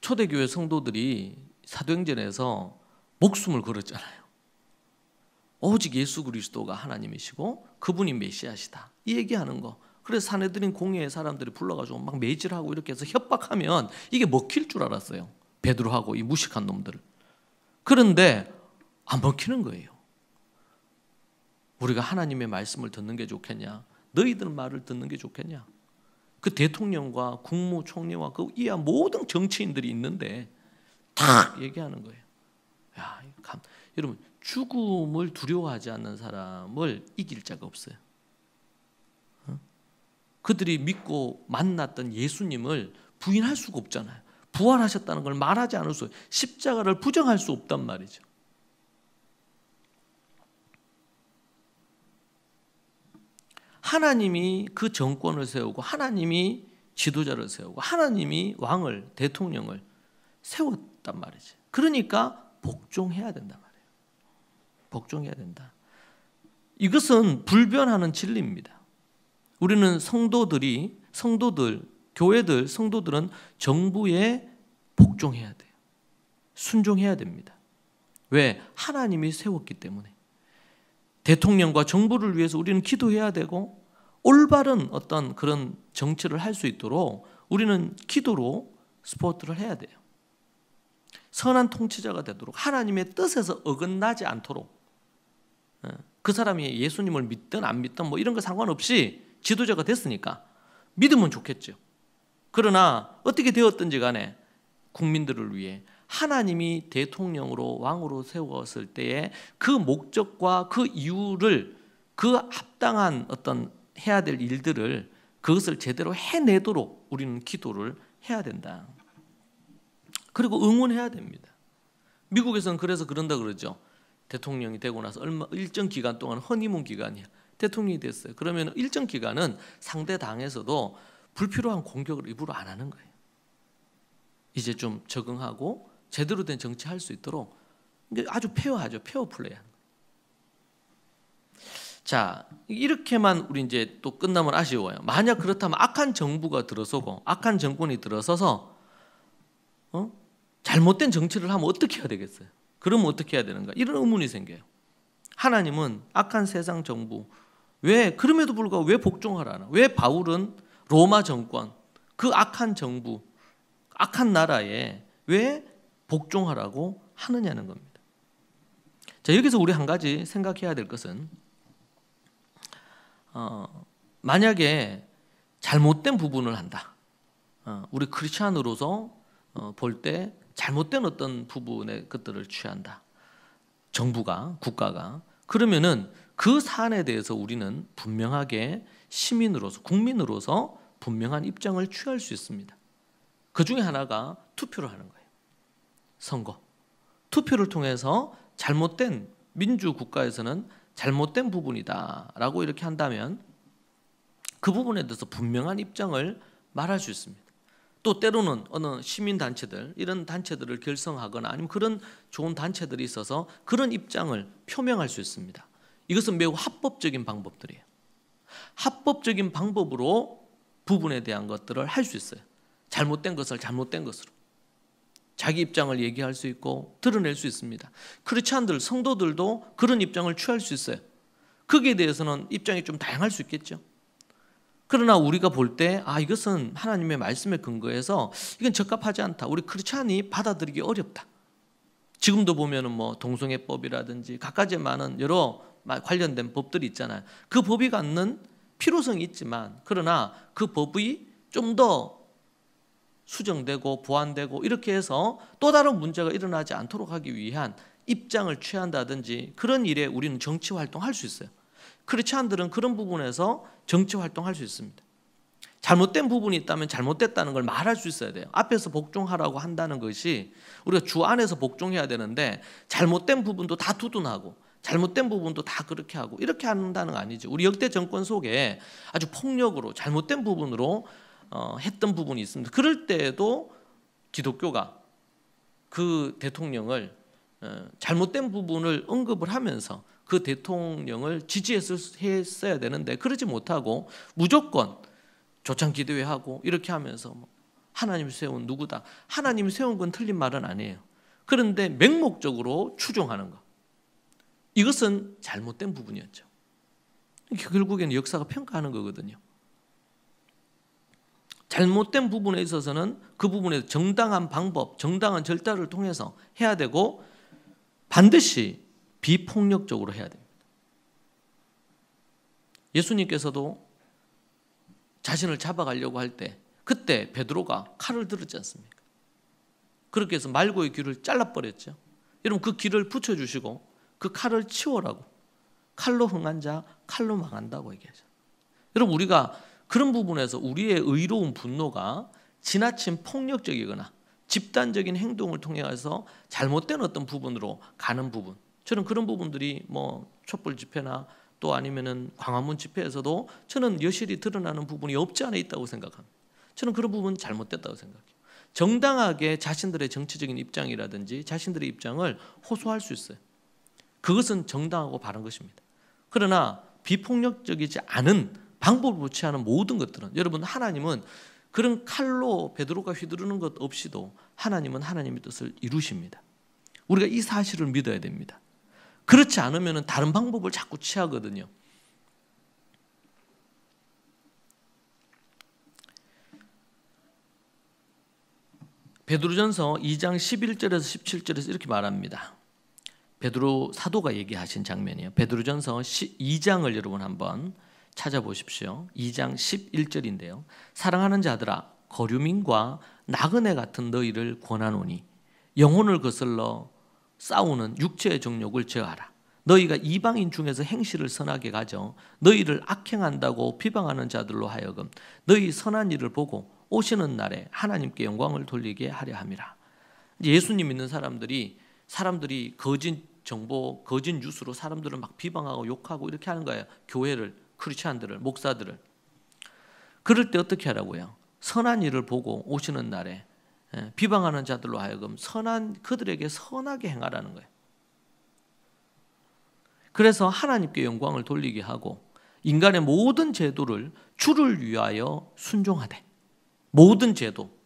초대교회 성도들이 사도행전에서 목숨을 걸었잖아요. 오직 예수 그리스도가 하나님이시고 그분이 메시아시다 이 얘기하는 거. 그래서 사내들인 공회의 사람들이 불러가지고 막 매질하고 이렇게 해서 협박하면 이게 먹힐 줄 알았어요. 베드로하고 이 무식한 놈들을. 그런데 안 먹히는 거예요. 우리가 하나님의 말씀을 듣는 게 좋겠냐, 너희들 말을 듣는 게 좋겠냐. 그 대통령과 국무총리와 그 이하 모든 정치인들이 있는데 딱 얘기하는 거예요. 야, 여러분 죽음을 두려워하지 않는 사람을 이길 자가 없어요. 그들이 믿고 만났던 예수님을 부인할 수가 없잖아요. 부활하셨다는 걸 말하지 않을 수, 십자가를 부정할 수 없단 말이죠. 하나님이 그 정권을 세우고 하나님이 지도자를 세우고 하나님이 왕을, 대통령을 세웠단 말이지. 그러니까 복종해야 된단 말이에요. 복종해야 된다. 이것은 불변하는 진리입니다. 우리는 교회들, 성도들은 정부에 복종해야 돼요. 순종해야 됩니다. 왜? 하나님이 세웠기 때문에. 대통령과 정부를 위해서 우리는 기도해야 되고, 올바른 어떤 그런 정치를 할 수 있도록 우리는 기도로 스포트를 해야 돼요. 선한 통치자가 되도록, 하나님의 뜻에서 어긋나지 않도록, 그 사람이 예수님을 믿든 안 믿든 뭐 이런 거 상관없이 지도자가 됐으니까 믿으면 좋겠죠. 그러나 어떻게 되었든지 간에 국민들을 위해 하나님이 대통령으로 왕으로 세웠을 때의 그 목적과 그 이유를, 그 합당한 어떤 해야 될 일들을, 그것을 제대로 해내도록 우리는 기도를 해야 된다. 그리고 응원해야 됩니다. 미국에서는 그래서 그런다 그러죠. 대통령이 되고 나서 일정 기간 동안 허니문 기간이야. 대통령이 됐어요. 그러면 일정 기간은 상대 당에서도 불필요한 공격을 일부러 안 하는 거예요. 이제 좀 적응하고 제대로 된 정치할 수 있도록 아주 페어하죠. 페어 플레이하는 거예요. 자, 이렇게만 우리 이제 또 끝나면 아쉬워요. 만약 그렇다면 악한 정부가 들어서고 악한 정권이 들어서서 잘못된 정치를 하면 어떻게 해야 되겠어요? 그러면 어떻게 해야 되는가? 이런 의문이 생겨요. 하나님은 악한 세상 정부 왜 그럼에도 불구하고 왜 복종하라나? 왜 바울은 로마 정권 그 악한 정부 악한 나라에 왜 복종하라고 하느냐는 겁니다. 자, 여기서 우리 한 가지 생각해야 될 것은 만약에 잘못된 부분을 한다. 우리 크리스찬으로서 볼 때 잘못된 어떤 부분의 것들을 취한다. 정부가 국가가 그러면은 그 사안에 대해서 우리는 분명하게 시민으로서 국민으로서 분명한 입장을 취할 수 있습니다. 그 중에 하나가 투표를 하는 거예요. 선거. 투표를 통해서 잘못된 민주국가에서는 잘못된 부분이다라고 이렇게 한다면 그 부분에 대해서 분명한 입장을 말할 수 있습니다. 또 때로는 어느 시민단체들 이런 단체들을 결성하거나 아니면 그런 좋은 단체들이 있어서 그런 입장을 표명할 수 있습니다. 이것은 매우 합법적인 방법들이에요. 합법적인 방법으로 부분에 대한 것들을 할 수 있어요. 잘못된 것을 잘못된 것으로 자기 입장을 얘기할 수 있고 드러낼 수 있습니다. 크리스찬들, 성도들도 그런 입장을 취할 수 있어요. 거기에 대해서는 입장이 좀 다양할 수 있겠죠. 그러나 우리가 볼 때 이것은 하나님의 말씀에 근거해서 이건 적합하지 않다. 우리 크리스찬이 받아들이기 어렵다. 지금도 보면은 뭐 동성애법이라든지 각가지 많은 여러 관련된 법들이 있잖아요. 그 법이 갖는 필요성이 있지만 그러나 그 법이 좀 더 수정되고 보완되고 이렇게 해서 또 다른 문제가 일어나지 않도록 하기 위한 입장을 취한다든지 그런 일에 우리는 정치 활동할 수 있어요. 크리스찬들은 그런 부분에서 정치 활동할 수 있습니다. 잘못된 부분이 있다면 잘못됐다는 걸 말할 수 있어야 돼요. 앞에서 복종하라고 한다는 것이 우리가 주 안에서 복종해야 되는데 잘못된 부분도 다 두둔하고 잘못된 부분도 다 그렇게 하고 이렇게 한다는 거 아니죠. 우리 역대 정권 속에 아주 폭력으로 잘못된 부분으로 했던 부분이 있습니다. 그럴 때에도 기독교가 그 대통령을 잘못된 부분을 언급을 하면서 그 대통령을 지지했어야 되는데 그러지 못하고 무조건 조창기도회하고 이렇게 하면서 하나님이 세운 누구다. 하나님이 세운 건 틀린 말은 아니에요. 그런데 맹목적으로 추종하는 것. 이것은 잘못된 부분이었죠. 결국에는 역사가 평가하는 거거든요. 잘못된 부분에 있어서는 그 부분에 정당한 방법, 정당한 절차를 통해서 해야 되고 반드시 비폭력적으로 해야 됩니다. 예수님께서도 자신을 잡아가려고 할 때 그때 베드로가 칼을 들었지 않습니까? 그렇게 해서 말고의 귀를 잘라버렸죠. 여러분 그 귀를 붙여주시고 그 칼을 치워라고. 칼로 흥한 자 칼로 망한다고 얘기하죠. 여러분 우리가 그런 부분에서 우리의 의로운 분노가 지나친 폭력적이거나 집단적인 행동을 통해서 잘못된 어떤 부분으로 가는 부분, 저는 그런 부분들이 뭐 촛불 집회나 또 아니면은 광화문 집회에서도 저는 여실히 드러나는 부분이 없지 않아 있다고 생각합니다. 저는 그런 부분 잘못됐다고 생각해요. 정당하게 자신들의 정치적인 입장이라든지 자신들의 입장을 호소할 수 있어요. 그것은 정당하고 바른 것입니다. 그러나 비폭력적이지 않은 방법으로 취하는 모든 것들은 여러분 하나님은 그런 칼로 베드로가 휘두르는 것 없이도 하나님은 하나님의 뜻을 이루십니다. 우리가 이 사실을 믿어야 됩니다. 그렇지 않으면 다른 방법을 자꾸 취하거든요. 베드로전서 2장 11절에서 17절에서 이렇게 말합니다. 베드로 사도가 얘기하신 장면이에요. 베드로전서 2장을 여러분 한번 찾아보십시오. 2장 11절인데요. 사랑하는 자들아 거류민과 나그네 같은 너희를 권하노니 영혼을 거슬러 싸우는 육체의 정욕을 제어하라. 너희가 이방인 중에서 행실을 선하게 가져 너희를 악행한다고 비방하는 자들로 하여금 너희 선한 일을 보고 오시는 날에 하나님께 영광을 돌리게 하려 함이라. 예수님 믿는 사람들이 거짓 정보, 거짓 뉴스로 사람들을 막 비방하고 욕하고 이렇게 하는 거예요. 교회를, 크리스찬들을, 목사들을. 그럴 때 어떻게 하라고요? 선한 일을 보고 오시는 날에 비방하는 자들로 하여금 그들에게 선하게 행하라는 거예요. 그래서 하나님께 영광을 돌리게 하고 인간의 모든 제도를 주를 위하여 순종하되, 모든 제도,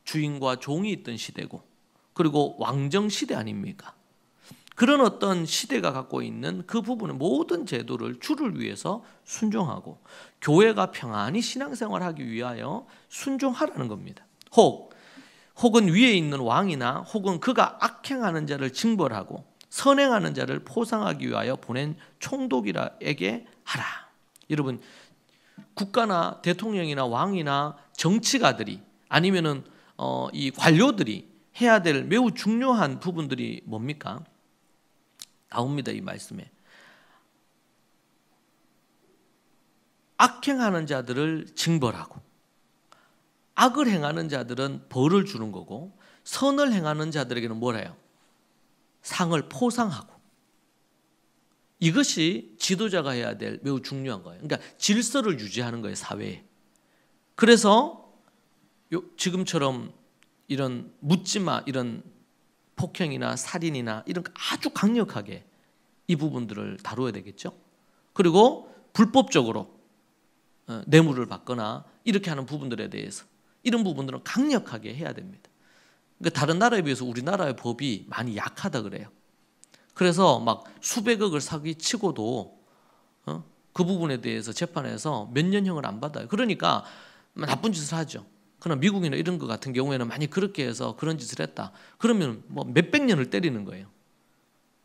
주인과 종이 있던 시대고, 그리고 왕정 시대 아닙니까? 그런 어떤 시대가 갖고 있는 그 부분의 모든 제도를 주를 위해서 순종하고 교회가 평안히 신앙생활하기 위하여 순종하라는 겁니다. 혹은 위에 있는 왕이나 혹은 그가 악행하는 자를 징벌하고 선행하는 자를 포상하기 위하여 보낸 총독이라에게 하라. 여러분, 국가나 대통령이나 왕이나 정치가들이 아니면은 이 관료들이 해야 될 매우 중요한 부분들이 뭡니까? 나옵니다, 이 말씀에. 악행하는 자들을 징벌하고 악을 행하는 자들은 벌을 주는 거고 선을 행하는 자들에게는 뭐래요? 상을 포상하고. 이것이 지도자가 해야 될 매우 중요한 거예요. 그러니까 질서를 유지하는 거예요, 사회에. 그래서 지금처럼 이런 묻지마, 이런 폭행이나 살인이나 이런 거 아주 강력하게 이 부분들을 다루어야 되겠죠. 그리고 불법적으로 뇌물을 받거나 이렇게 하는 부분들에 대해서 이런 부분들은 강력하게 해야 됩니다. 그러니까 다른 나라에 비해서 우리나라의 법이 많이 약하다 그래요. 그래서 막 수백억을 사기치고도 그 부분에 대해서 재판에서 몇 년형을 안 받아요. 그러니까 나쁜 짓을 하죠. 그러나 미국이나 이런 것 같은 경우에는 만약 그렇게 해서 그런 짓을 했다. 그러면 뭐 몇백 년을 때리는 거예요.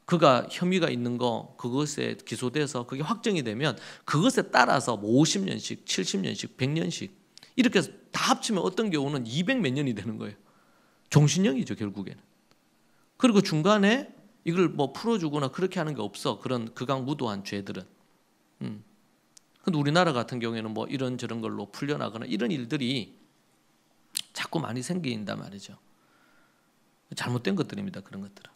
그가 혐의가 있는 거 그것에 기소돼서 그게 확정이 되면 그것에 따라서 뭐 50년씩, 70년씩, 100년씩 이렇게 해서 다 합치면 어떤 경우는 200 몇 년이 되는 거예요. 종신형이죠, 결국에는. 그리고 중간에 이걸 뭐 풀어주거나 그렇게 하는 게 없어. 그런 극악무도한 죄들은. 근데 우리나라 같은 경우에는 뭐 이런저런 걸로 풀려나거나 이런 일들이 자꾸 많이 생긴단 말이죠. 잘못된 것들입니다, 그런 것들은.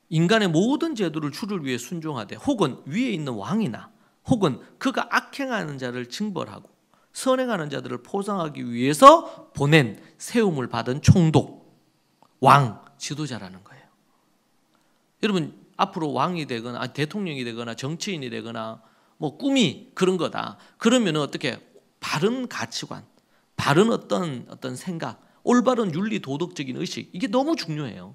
인간의 모든 제도를 주를 위해 순종하되 혹은 위에 있는 왕이나 혹은 그가 악행하는 자를 징벌하고 선행하는 자들을 포상하기 위해서 보낸 세움을 받은 총독, 왕, 지도자라는 거예요. 여러분, 앞으로 왕이 되거나 대통령이 되거나 정치인이 되거나 뭐 꿈이 그런 거다. 그러면은 어떻게 바른 가치관, 바른 어떤 생각, 올바른 윤리 도덕적인 의식, 이게 너무 중요해요.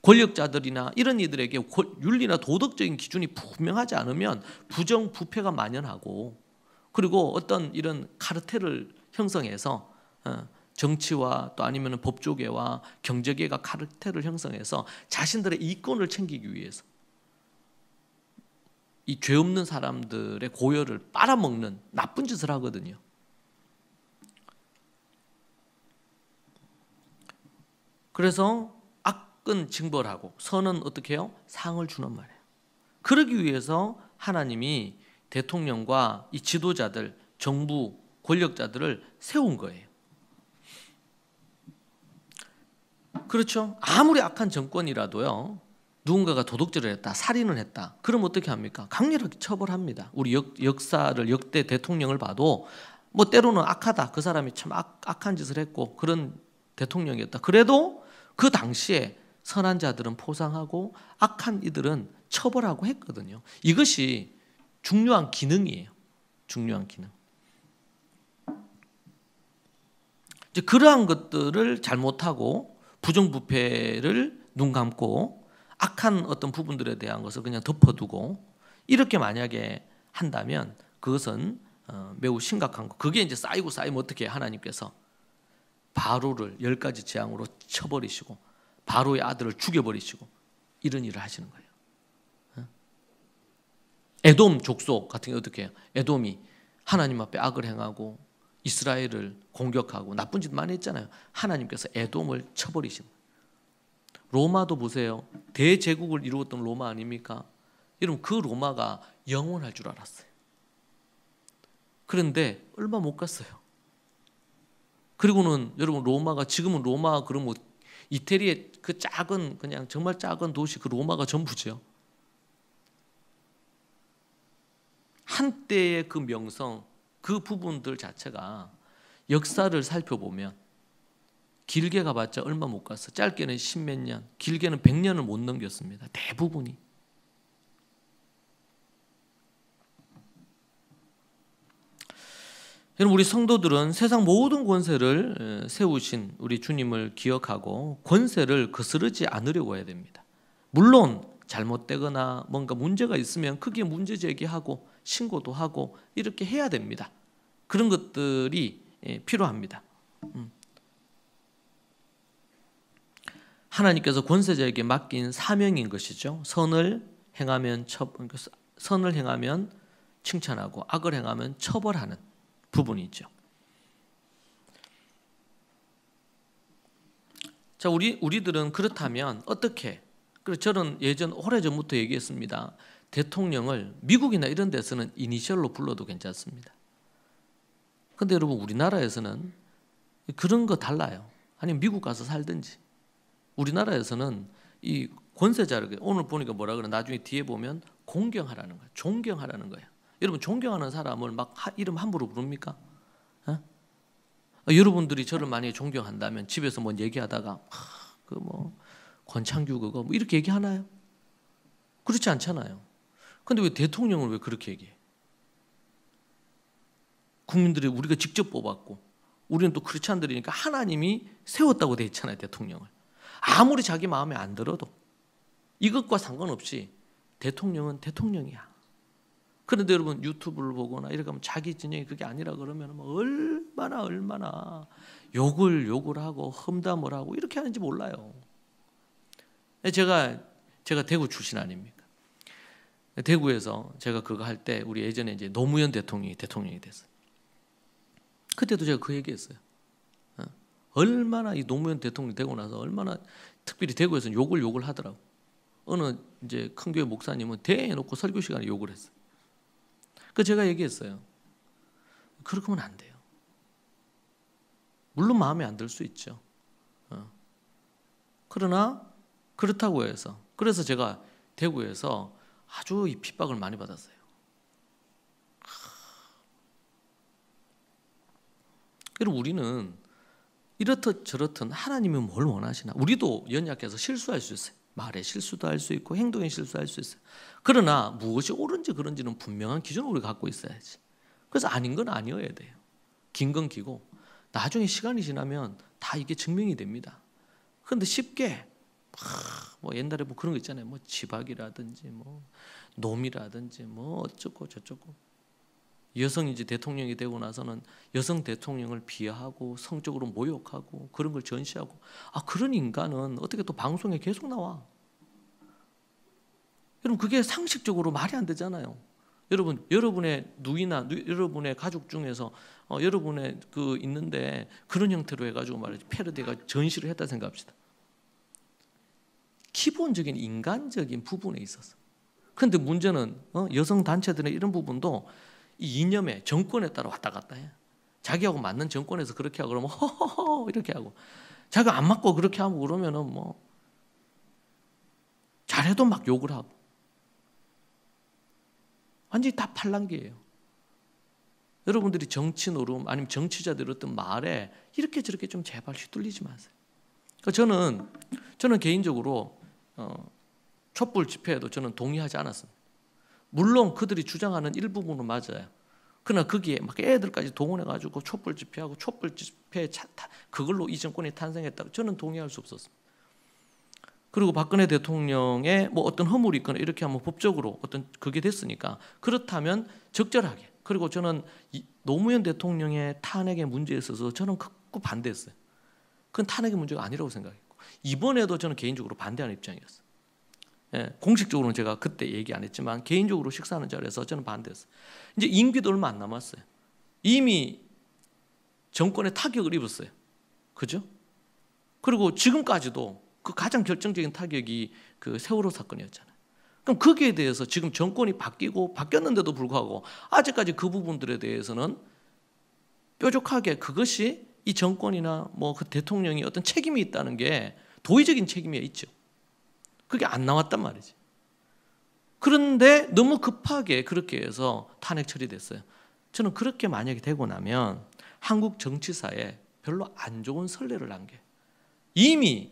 권력자들이나 이런 이들에게 윤리나 도덕적인 기준이 분명하지 않으면 부정부패가 만연하고, 그리고 어떤 이런 카르텔을 형성해서 정치와 또 아니면 법조계와 경제계가 카르텔을 형성해서 자신들의 이권을 챙기기 위해서 이 죄 없는 사람들의 고열을 빨아먹는 나쁜 짓을 하거든요. 그래서 악은 징벌하고 선은 어떻게 해요? 상을 주는 말이에요. 그러기 위해서 하나님이 대통령과 이 지도자들, 정부, 권력자들을 세운 거예요. 그렇죠? 아무리 악한 정권이라도요, 누군가가 도둑질을 했다, 살인을 했다, 그럼 어떻게 합니까? 강렬하게 처벌합니다. 우리 역사를, 역대 대통령을 봐도 뭐 때로는 악하다, 그 사람이 참 악한 짓을 했고 그런 대통령이었다. 그래도 그 당시에 선한 자들은 포상하고 악한 이들은 처벌하고 했거든요. 이것이 중요한 기능이에요. 중요한 기능. 이제 그러한 것들을 잘못하고 부정부패를 눈 감고 악한 어떤 부분들에 대한 것을 그냥 덮어두고 이렇게 만약에 한다면 그것은 매우 심각한 거. 그게 이제 쌓이면 어떻게 해요? 하나님께서 바로를 10가지 재앙으로 쳐버리시고 바로의 아들을 죽여버리시고 이런 일을 하시는 거예요. 에돔 족속 같은 게 어떻게 해요? 에돔이 하나님 앞에 악을 행하고 이스라엘을 공격하고 나쁜 짓 많이 했잖아요. 하나님께서 에돔을 쳐버리신 거예요. 로마도 보세요. 대제국을 이루었던 로마 아닙니까? 여러분, 그 로마가 영원할 줄 알았어요. 그런데 얼마 못 갔어요. 그리고는 여러분, 로마가 지금은 로마 그러면 이태리의 그 작은 그냥 정말 작은 도시 그 로마가 전부죠. 한때의 그 명성, 그 부분들 자체가 역사를 살펴보면 길게 가봤자 얼마 못 갔어. 짧게는 10몇 년, 길게는 100년을 못 넘겼습니다. 대부분이. 여러분, 우리 성도들은 세상 모든 권세를 세우신 우리 주님을 기억하고 권세를 거스르지 않으려고 해야 됩니다. 물론 잘못되거나 뭔가 문제가 있으면 크게 문제 제기하고 신고도 하고 이렇게 해야 됩니다. 그런 것들이 필요합니다. 하나님께서 권세자에게 맡긴 사명인 것이죠. 선을 행하면 칭찬하고 악을 행하면 처벌하는 부분이 있죠. 자, 우리들은 그렇다면 어떻게? 그래서 저는 오래전부터 얘기했습니다. 대통령을 미국이나 이런 데서는 이니셜로 불러도 괜찮습니다. 근데 여러분, 우리나라에서는 그런 거 달라요. 아니면 미국 가서 살든지. 우리나라에서는 이 권세자를 오늘 보니까 뭐라 그래? 나중에 뒤에 보면 공경하라는 거야. 존경하라는 거야. 여러분, 존경하는 사람을 막 이름 함부로 부릅니까? 여러분들이 저를 만약에 존경한다면 집에서 뭐 얘기하다가 그 뭐 권창규 그거 뭐 이렇게 얘기하나요? 그렇지 않잖아요. 근데 왜 대통령을 왜 그렇게 얘기해? 국민들이 우리가 직접 뽑았고 우리는 또 크리스찬들이니까 하나님이 세웠다고 돼 있잖아요, 대통령을. 아무리 자기 마음에 안 들어도 이것과 상관없이 대통령은 대통령이야. 그런데 여러분, 유튜브를 보거나 이렇게 하면 자기 진영이 그게 아니라 그러면 뭐 얼마나 욕을 하고 험담을 하고 이렇게 하는지 몰라요. 제가 대구 출신 아닙니까? 대구에서 제가 그거 할 때 우리 예전에 이제 노무현 대통령이 됐어요. 그때도 제가 그 얘기했어요. 얼마나 이 노무현 대통령이 되고 나서 얼마나 특별히 대구에서는 욕을 하더라고. 어느 이제 큰 교회 목사님은 대놓고 설교 시간에 욕을 했어요. 그 제가 얘기했어요. 그렇게 하면 안 돼요. 물론 마음에 안 들 수 있죠. 그러나 그렇다고 해서 그래서 제가 대구에서 아주 이 핍박을 많이 받았어요. 그리고 우리는 이렇듯 저렇듯 하나님이 뭘 원하시나? 우리도 연약해서 실수할 수 있어요. 말에 실수도 할 수 있고 행동에 실수할 수 있어요. 그러나 무엇이 옳은지 그른지는 분명한 기준을 우리가 갖고 있어야지. 그래서 아닌 건 아니어야 돼요. 긴 건 기고 나중에 시간이 지나면 다 이게 증명이 됩니다. 그런데 쉽게 뭐 옛날에 뭐 그런 거 있잖아요. 뭐 지박이라든지 뭐 놈이라든지 뭐 어쩌고 저쩌고. 여성이 이제 대통령이 되고 나서는 여성 대통령을 비하하고 성적으로 모욕하고 그런 걸 전시하고 그런 인간은 어떻게 또 방송에 계속 나와? 여러분, 그게 상식적으로 말이 안 되잖아요. 여러분, 여러분의 누이나 여러분의 가족 중에서 여러분의 그 있는데 그런 형태로 해가지고 말이죠, 패러디가 전시를 했다 생각합시다. 기본적인 인간적인 부분에 있어서. 그런데 문제는 여성 단체들의 이런 부분도 이 이념에 정권에 따라 왔다 갔다 해. 자기하고 맞는 정권에서 그렇게 하고 그러면 허허허 이렇게 하고, 자기가 안 맞고 그렇게 하고 그러면은 뭐 잘해도 막 욕을 하고 완전히 다 팔랑귀예요. 여러분들이 정치 노름 아니면 정치자들의 어떤 말에 이렇게 저렇게 좀 제발 휘둘리지 마세요. 그러니까 저는 개인적으로 촛불 집회에도 저는 동의하지 않았습니다. 물론 그들이 주장하는 일부분은 맞아요. 그러나 거기에 막 애들까지 동원해가지고 촛불 집회하고 촛불 집회 그걸로 이 정권이 탄생했다고 저는 동의할 수 없었습니다. 그리고 박근혜 대통령의 뭐 어떤 허물이 있거나 이렇게 하면 법적으로 어떤 그게 됐으니까 그렇다면 적절하게. 그리고 저는 노무현 대통령의 탄핵의 문제에 있어서 저는 극구 반대했어요. 그건 탄핵의 문제가 아니라고 생각했고 이번에도 저는 개인적으로 반대하는 입장이었어요. 공식적으로는 제가 그때 얘기 안 했지만 개인적으로 식사하는 자리에서 저는 반대했어요. 이제 임기도 얼마 안 남았어요. 이미 정권에 타격을 입었어요. 그죠? 그리고 지금까지도 그 가장 결정적인 타격이 그 세월호 사건이었잖아요. 그럼 거기에 대해서 지금 정권이 바뀌었는데도 불구하고 아직까지 그 부분들에 대해서는 뾰족하게 그것이 이 정권이나 뭐 그 대통령이 어떤 책임이 있다는 게 도의적인 책임이 있죠. 그게 안 나왔단 말이지. 그런데 너무 급하게 그렇게 해서 탄핵 처리됐어요. 저는 그렇게 만약에 되고 나면 한국 정치사에 별로 안 좋은 선례를 남겨요. 이미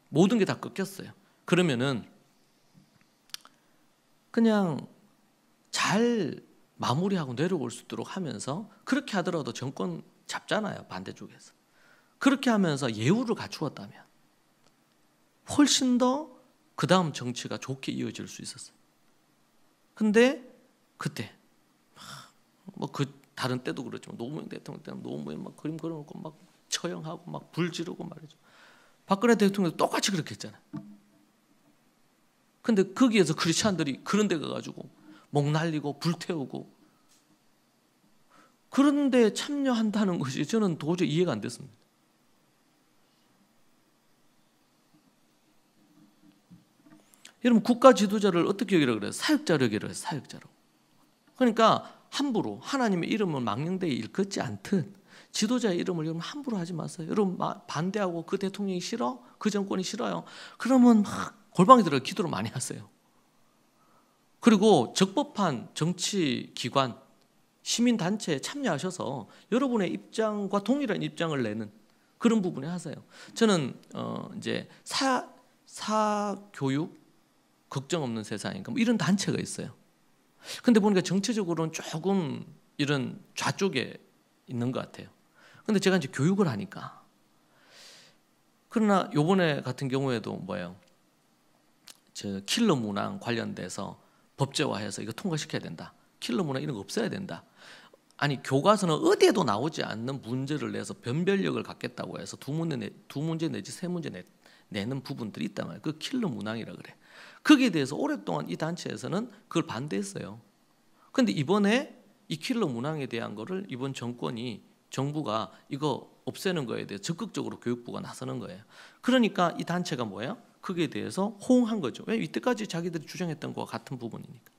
모든 게 다 꺾였어요. 그러면은 그냥 잘 마무리하고 내려올 수 있도록 하면서, 그렇게 하더라도 정권 잡잖아요, 반대쪽에서. 그렇게 하면서 예우를 갖추었다면 훨씬 더 그 다음 정치가 좋게 이어질 수 있었어요. 근데 그때 뭐 그 다른 때도 그렇지만 노무현 대통령 때는 노무현 막 그림 그려놓고 막 처형하고 막 불 지르고 말이죠. 박근혜 대통령도 똑같이 그렇게 했잖아요. 근데 거기에서 크리스찬들이 그런 데 가가지고 목 날리고 불태우고 그런 데 참여한다는 것이 저는 도저히 이해가 안 됐습니다. 여러분, 국가 지도자를 어떻게 여기라 그래요? 사역자로 여기라 해요. 사역자로. 그러니까 함부로 하나님의 이름을 망령되이 일컫지 않듯 지도자의 이름을 여러분 함부로 하지 마세요. 여러분 반대하고 그 대통령이 싫어? 그 정권이 싫어요? 그러면 막 골방에 들어가 기도를 많이 하세요. 그리고 적법한 정치기관, 시민단체에 참여하셔서 여러분의 입장과 동일한 입장을 내는 그런 부분에 하세요. 저는 이제 사교육 걱정 없는 세상인가 뭐 이런 단체가 있어요. 근데 보니까 정치적으로는 조금 이런 좌쪽에 있는 것 같아요. 근데 제가 이제 교육을 하니까, 그러나 요번에 같은 경우에도 뭐예요? 저 킬러 문항 관련돼서 법제화해서 이거 통과시켜야 된다. 킬러 문항 이런 거 없어야 된다. 아니, 교과서는 어디에도 나오지 않는 문제를 내서 변별력을 갖겠다고 해서 두 문제 내지 세 문제 내는 부분들이 있단 말이에요. 그 킬러 문항이라 그래. 거기에 대해서 오랫동안 이 단체에서는 그걸 반대했어요. 그런데 이번에 이 킬러 문항에 대한 거를 이번 정부가 이거 없애는 거에 대해 적극적으로 교육부가 나서는 거예요. 그러니까 이 단체가 뭐예요? 거기에 대해서 호응한 거죠. 왜? 이때까지 자기들이 주장했던 거와 같은 부분이니까.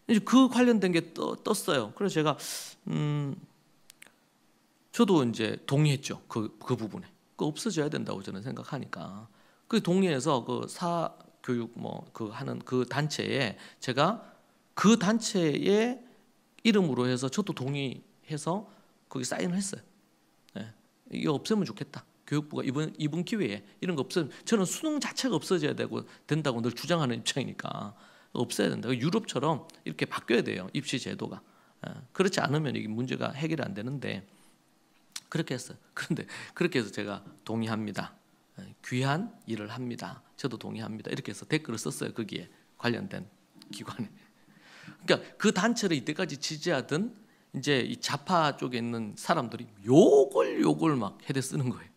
이제 그 관련된 게 떴어요. 그래서 제가 저도 이제 동의했죠. 그 부분에. 그 없어져야 된다고 저는 생각하니까. 그 동의해서 그 사교육 하는 그 단체에 제가 그 단체의 이름으로 해서 저도 동의해서 거기 사인을 했어요. 네. 이거 없애면 좋겠다. 교육부가 이번 기회에 이런 거 없애면, 저는 수능 자체가 없어져야 된다고 늘 주장하는 입장이니까 없애야 된다. 유럽처럼 이렇게 바뀌어야 돼요. 입시 제도가. 그렇지 않으면 이게 문제가 해결이 안 되는데 그렇게 했어요. 그런데 그렇게 해서 제가 동의합니다. 귀한 일을 합니다. 저도 동의합니다. 이렇게 해서 댓글을 썼어요. 거기에 관련된 기관에. 그러니까 그 단체를 이때까지 지지하던 이제 이 좌파 쪽에 있는 사람들이 욕을 막 해대 쓰는 거예요.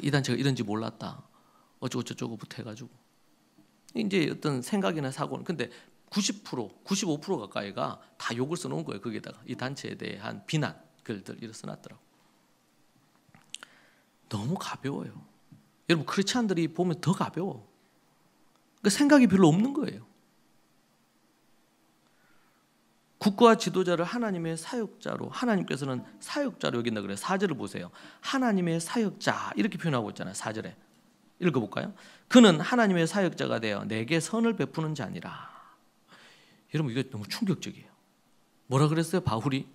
이 단체가 이런지 몰랐다. 어쩌고저쩌고부터 해가지고 이제 어떤 생각이나 사고는, 근데 90%, 95% 가까이가 다 욕을 써놓은 거예요. 거기에다가 이 단체에 대한 비난 글들 이렇게 써놨더라고. 너무 가벼워요. 여러분, 크리스찬들이 보면 더 가벼워. 그러니까 생각이 별로 없는 거예요. 국가 지도자를 하나님의 사역자로, 하나님께서는 사역자로 여긴다 그래요. 4절을 보세요. 하나님의 사역자 이렇게 표현하고 있잖아요. 4절에 읽어볼까요? 그는 하나님의 사역자가 되어 내게 선을 베푸는 자니라. 여러분, 이거 너무 충격적이에요. 뭐라 그랬어요? 바울이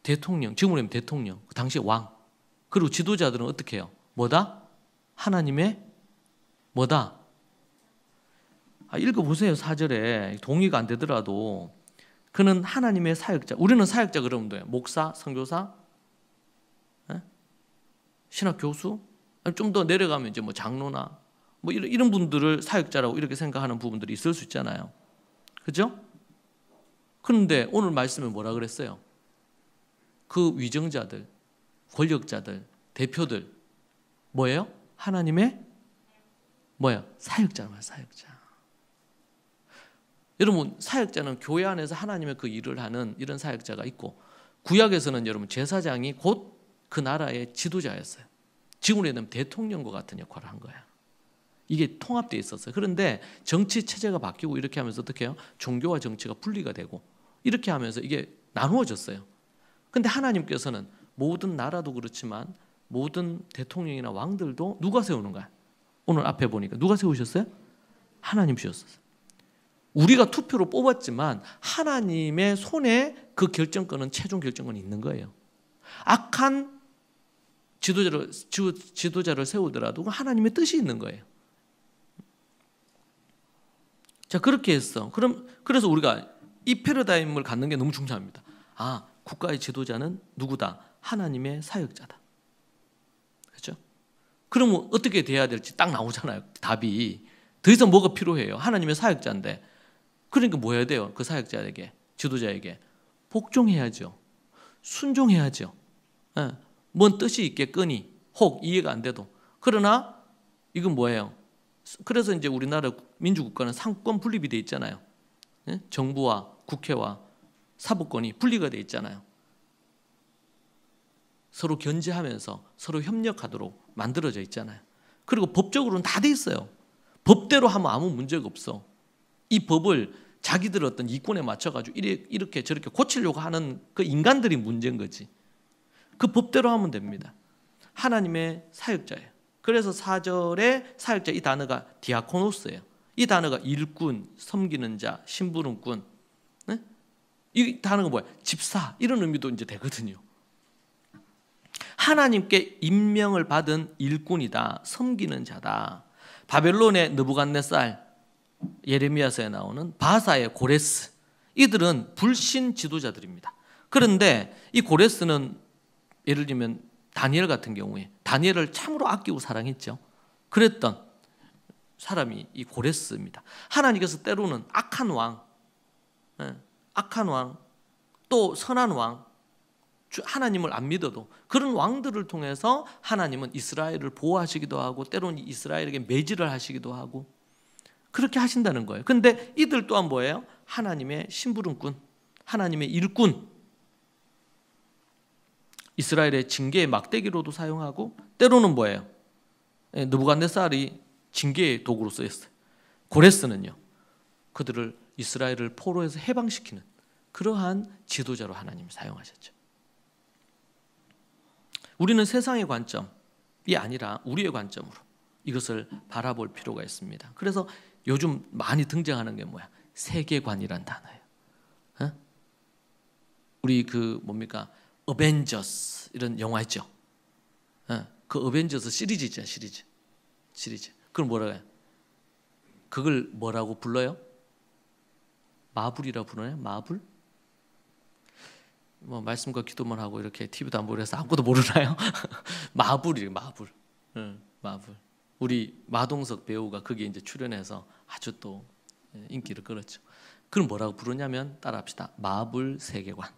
대통령, 지금으로 대통령, 그 당시에 왕, 그리고 지도자들은 어떻게 해요? 뭐다? 하나님의 뭐다? 읽어보세요. 4절에 동의가 안 되더라도 그는 하나님의 사역자. 우리는 사역자 그러면 돼요. 목사, 선교사, 신학 교수, 좀 더 내려가면 이제 뭐 장로나 뭐 이런 분들을 사역자라고 이렇게 생각하는 부분들이 있을 수 있잖아요. 그죠? 그런데 오늘 말씀에 뭐라 그랬어요? 그 위정자들, 권력자들, 대표들 뭐예요? 하나님의 뭐예요? 사역자만 사역자. 여러분, 사역자는 교회 안에서 하나님의 그 일을 하는 이런 사역자가 있고, 구약에서는 여러분 제사장이 곧 그 나라의 지도자였어요. 지금으로 얘기하면 대통령과 같은 역할을 한 거야. 이게 통합되어 있었어요. 그런데 정치 체제가 바뀌고 이렇게 하면서 어떻게 해요? 종교와 정치가 분리가 되고 이렇게 하면서 이게 나누어졌어요. 근데 하나님께서는 모든 나라도 그렇지만 모든 대통령이나 왕들도 누가 세우는 거야? 오늘 앞에 보니까 누가 세우셨어요? 하나님 주셨어요. 우리가 투표로 뽑았지만 하나님의 손에 그 결정권은, 최종 결정권이 있는 거예요. 악한 지도자를 세우더라도 하나님의 뜻이 있는 거예요. 자, 그렇게 했어. 그래서 우리가 이 패러다임을 갖는 게 너무 중요합니다. 아, 국가의 지도자는 누구다? 하나님의 사역자다. 그렇죠? 그러면 어떻게 돼야 될지 딱 나오잖아요. 답이. 더 이상 뭐가 필요해요? 하나님의 사역자인데. 그러니까 뭐 해야 돼요? 그 사역자에게, 지도자에게 복종해야죠. 순종해야죠. 예. 뭔 뜻이 있겠거니 혹 이해가 안 돼도. 그러나 이건 뭐예요? 그래서 이제 우리나라 민주국가는 상권 분립이 돼 있잖아요. 예? 정부와 국회와 사법권이 분리가 돼 있잖아요. 서로 견제하면서 서로 협력하도록 만들어져 있잖아요. 그리고 법적으로는 다 돼 있어요. 법대로 하면 아무 문제가 없어. 이 법을 자기들 어떤 이권에 맞춰가지고 이렇게 저렇게 고치려고 하는 그 인간들이 문제인 거지. 그 법대로 하면 됩니다. 하나님의 사역자예요. 그래서 4절에 사역자, 이 단어가 디아코노스예요. 이 단어가 일꾼, 섬기는 자, 심부름꾼. 네? 이 단어가 뭐야? 집사, 이런 의미도 이제 되거든요. 하나님께 임명을 받은 일꾼이다, 섬기는 자다. 바벨론의 느부갓네살, 예레미야서에 나오는 바사의 고레스, 이들은 불신 지도자들입니다. 그런데 이 고레스는 예를 들면 다니엘 같은 경우에 다니엘을 참으로 아끼고 사랑했죠. 그랬던 사람이 이 고레스입니다. 하나님께서 때로는 악한 왕, 또 선한 왕, 하나님을 안 믿어도 그런 왕들을 통해서 하나님은 이스라엘을 보호하시기도 하고 때로는 이스라엘에게 매질을 하시기도 하고 그렇게 하신다는 거예요. 근데 이들 또한 뭐예요? 하나님의 심부름꾼, 하나님의 일꾼. 이스라엘의 징계의 막대기로도 사용하고 때로는 뭐예요? 느부갓네살이 징계의 도구로 쓰였어요. 고레스는요, 그들을 이스라엘을 포로에서 해방시키는 그러한 지도자로 하나님이 사용하셨죠. 우리는 세상의 관점이 아니라 우리의 관점으로 이것을 바라볼 필요가 있습니다. 그래서 요즘 많이 등장하는 게 뭐야? 세계관이란 단어예요. 어? 우리 그 뭡니까? 어벤져스 이런 영화 있죠. 그 어벤져스 시리즈 있잖아요. 시리즈. 그걸 뭐라고 해요? 그걸 뭐라고 불러요? 마블이라고 부르나요? 마블? 뭐 말씀과 기도만 하고 이렇게 TV도 안 보고 해서 아무것도 모르나요? 마블이에요. 마블. 우리 마동석 배우가 거기에 이제 출연해서 아주 또 인기를 끌었죠. 그럼 뭐라고 부르냐면 따라합시다. 마블 세계관.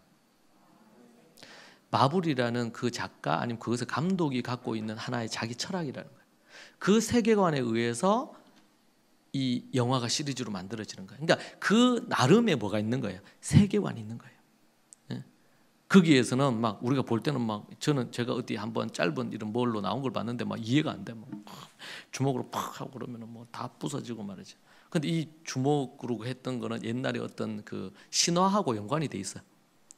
마블이라는 그 작가 아니면 그것의 감독이 갖고 있는 하나의 자기 철학이라는 거예요. 그 세계관에 의해서 이 영화가 시리즈로 만들어지는 거예요. 그러니까 그 나름의 뭐가 있는 거예요. 세계관이 있는 거예요. 거기에서는 막 우리가 볼 때는 막 제가 어디 한번 짧은 이런 뭘로 나온 걸 봤는데 막 이해가 안 돼. 막 주먹으로 팍 하고 그러면은 뭐 다 부서지고 말이죠. 근데 이 주먹으로 했던 거는 옛날에 어떤 그 신화하고 연관이 돼 있어요.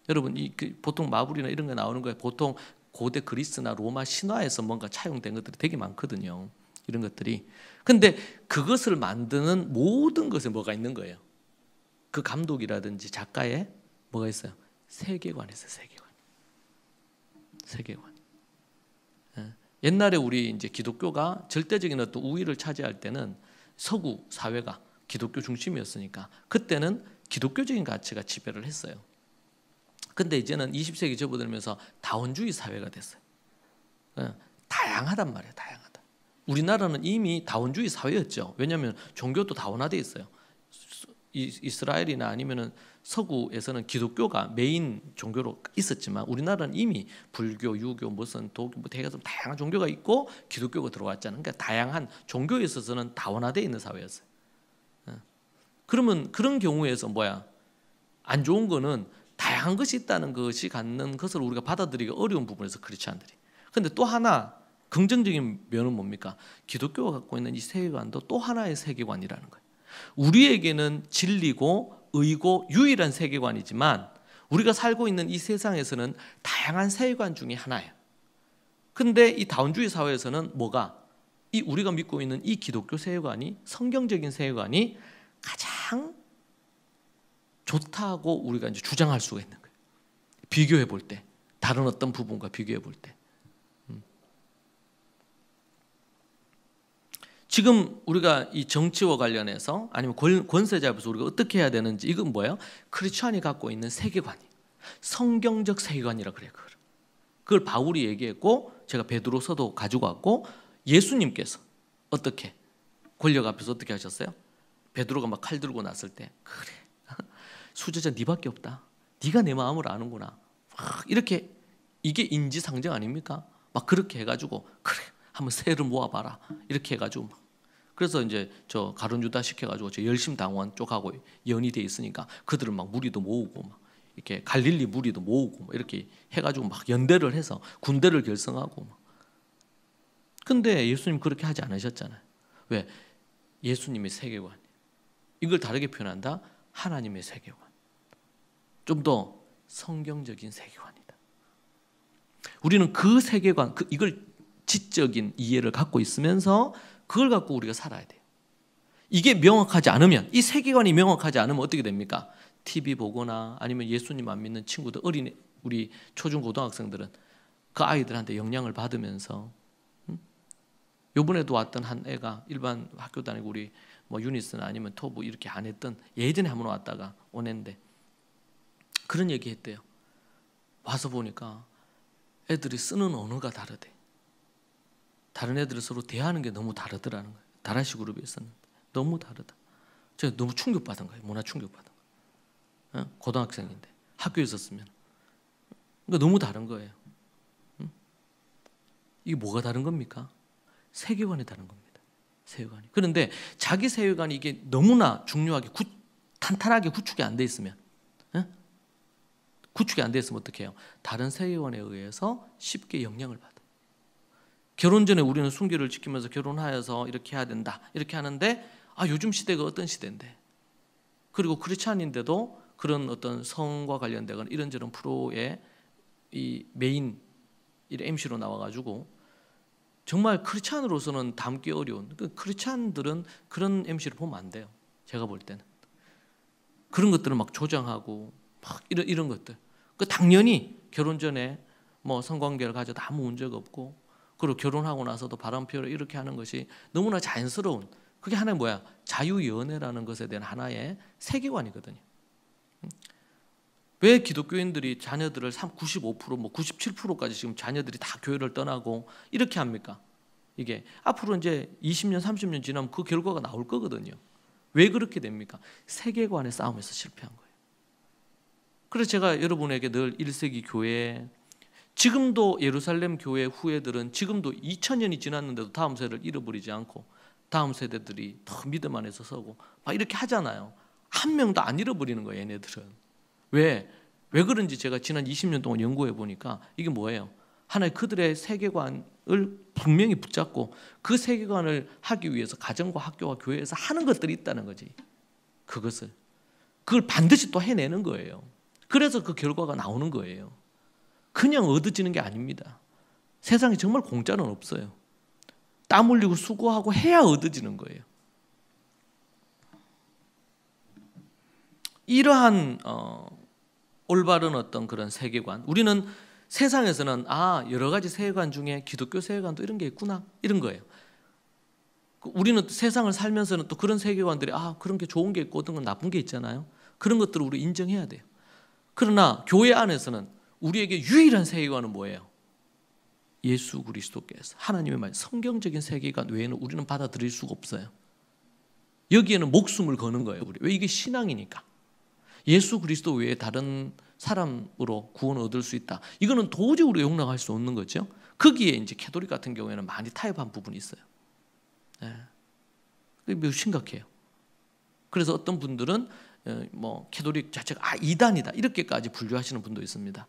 여러분 보통 마블이나 이런 거 나오는 거에 보통 고대 그리스나 로마 신화에서 뭔가 차용된 것들이 되게 많거든요. 이런 것들이. 근데 그것을 만드는 모든 것에 뭐가 있는 거예요. 그 감독이라든지 작가에 뭐가 있어요. 세계관에서 세계관. 옛날에 우리 이제 기독교가 절대적인 어떤 우위를 차지할 때는 서구 사회가 기독교 중심이었으니까 그때는 기독교적인 가치가 지배를 했어요. 근데 이제는 20세기 접어들면서 다원주의 사회가 됐어요. 다양하단 말이에요. 다양하다. 우리나라는 이미 다원주의 사회였죠. 왜냐하면 종교도 다원화돼 있어요. 이스라엘이나 아니면은 서구에서는 기독교가 메인 종교로 있었지만 우리나라는 이미 불교, 유교, 무슨 도교, 뭐 되게 다양한 종교가 있고 기독교가 들어왔잖아요. 그러니까 다양한 종교에 있어서는 다원화되어 있는 사회였어요. 그러면 그런 경우에서 뭐야? 안 좋은 거는 다양한 것이 있다는 것이 갖는 것을 우리가 받아들이기 어려운 부분에서 크리스찬들이. 근데 또 하나 긍정적인 면은 뭡니까? 기독교가 갖고 있는 이 세계관도 또 하나의 세계관이라는 거예요. 우리에게는 진리고 의고 유일한 세계관이지만 우리가 살고 있는 이 세상에서는 다양한 세계관 중에 하나예요. 근데 이 다원주의 사회에서는 뭐가 이 우리가 믿고 있는 이 기독교 세계관이 성경적인 세계관이 가장 좋다고 우리가 이제 주장할 수가 있는 거예요. 비교해 볼 때, 다른 어떤 부분과 비교해 볼 때. 지금 우리가 이 정치와 관련해서 아니면 권세자 앞에서 우리가 어떻게 해야 되는지 이건 뭐예요? 크리스천이 갖고 있는 세계관이 성경적 세계관이라 그래요. 그걸 바울이 얘기했고 제가 베드로서도 가지고 왔고 예수님께서 어떻게 권력 앞에서 어떻게 하셨어요? 베드로가 막 칼 들고 났을 때 그래 수제자 네밖에 없다. 네가 내 마음을 아는구나. 막 이렇게 이게 인지상정 아닙니까? 막 그렇게 해가지고 그래 한번 새를 모아봐라 이렇게 해가지고 막. 그래서 이제 저 가룟 유다 시켜가지고 저 열심당원 쪽하고 연이 돼 있으니까 그들은 막 무리도 모으고 막 이렇게 갈릴리 무리도 모으고 막 이렇게 해가지고 막 연대를 해서 군대를 결성하고 막. 근데 예수님 그렇게 하지 않으셨잖아요. 왜? 예수님의 세계관. 이걸 다르게 표현한다. 하나님의 세계관. 좀 더 성경적인 세계관이다. 우리는 그 세계관, 이걸 지적인 이해를 갖고 있으면서 그걸 갖고 우리가 살아야 돼요. 이게 명확하지 않으면, 이 세계관이 명확하지 않으면 어떻게 됩니까? TV 보거나 아니면 예수님 안 믿는 친구들, 어린이, 우리 초중고등학생들은 그 아이들한테 영향을 받으면서 요번에도 왔던 한 애가 일반 학교 다니고 우리 뭐 유니스나 아니면 토부 이렇게 안 했던 예전에 한번 왔다가 오는데 그런 얘기 했대요. 와서 보니까 애들이 쓰는 언어가 다르대. 다른 애들을 서로 대하는 게 너무 다르더라는 거예요. 다라시 그룹에 있었는데 너무 다르다. 제가 너무 충격받은 거예요. 문화 충격받은 거예요. 고등학생인데 학교에 있었으면 그러니까 너무 다른 거예요. 이게 뭐가 다른 겁니까? 세계관이 다른 겁니다. 세계관이. 그런데 자기 세계관이 이게 너무나 중요하게 탄탄하게 구축이 안 돼 있으면 구축이 안 돼 있으면 어떻게 해요? 다른 세계관에 의해서 쉽게 영향을 받아요. 결혼 전에 우리는 순결을 지키면서 결혼하여서 이렇게 해야 된다 이렇게 하는데 요즘 시대가 어떤 시대인데 그리고 크리스찬인데도 그런 어떤 성과 관련되거나 이런저런 프로에 이 메인 MC로 나와가지고 정말 크리스찬으로서는 담기 어려운 크리스찬들은 그런 MC를 보면 안 돼요. 제가 볼 때는 그런 것들을 막 조장하고 막 이런 것들 당연히 결혼 전에 뭐 성관계를 가져도 아무 문제가 없고 그리고 결혼하고 나서도 바람 피우러 이렇게 하는 것이 너무나 자연스러운 그게 하나의 뭐야? 자유연애라는 것에 대한 하나의 세계관이거든요. 왜 기독교인들이 자녀들을 95% 뭐 97%까지 지금 자녀들이 다 교회를 떠나고 이렇게 합니까? 이게 앞으로 이제 20년 30년 지나면 그 결과가 나올 거거든요. 왜 그렇게 됩니까? 세계관의 싸움에서 실패한 거예요. 그래서 제가 여러분에게 늘 1세기 교회 지금도 예루살렘 교회 후예들은 지금도 2000년이 지났는데도 다음 세대를 잃어버리지 않고 다음 세대들이 더 믿음 안에서 서고 막 이렇게 하잖아요. 한 명도 안 잃어버리는 거예요. 얘네들은. 왜 그런지 제가 지난 20년 동안 연구해 보니까 이게 뭐예요? 하나의 그들의 세계관을 분명히 붙잡고 그 세계관을 하기 위해서 가정과 학교와 교회에서 하는 것들이 있다는 거지. 그걸 반드시 또 해내는 거예요. 그래서 그 결과가 나오는 거예요. 그냥 얻어지는 게 아닙니다. 세상에 정말 공짜는 없어요. 땀 흘리고 수고하고 해야 얻어지는 거예요. 이러한 올바른 어떤 그런 세계관, 우리는 세상에서는 여러 가지 세계관 중에 기독교 세계관도 이런 게 있구나 이런 거예요. 우리는 세상을 살면서는 또 그런 세계관들이 그런 게 좋은 게 있고 어떤 건 나쁜 게 있잖아요. 그런 것들을 우리 인정해야 돼요. 그러나 교회 안에서는 우리에게 유일한 세계관은 뭐예요? 예수 그리스도께서 하나님의 말, 성경적인 세계관 외에는 우리는 받아들일 수가 없어요. 여기에는 목숨을 거는 거예요. 왜? 이게 신앙이니까. 예수 그리스도 외에 다른 사람으로 구원을 얻을 수 있다. 이거는 도저히 우리가 용납할 수 없는 거죠. 거기에 이제 캐톨릭 같은 경우에는 많이 타협한 부분이 있어요. 그게 매우 심각해요. 그래서 어떤 분들은 뭐 캐톨릭 자체가 이단이다 이렇게까지 분류하시는 분도 있습니다.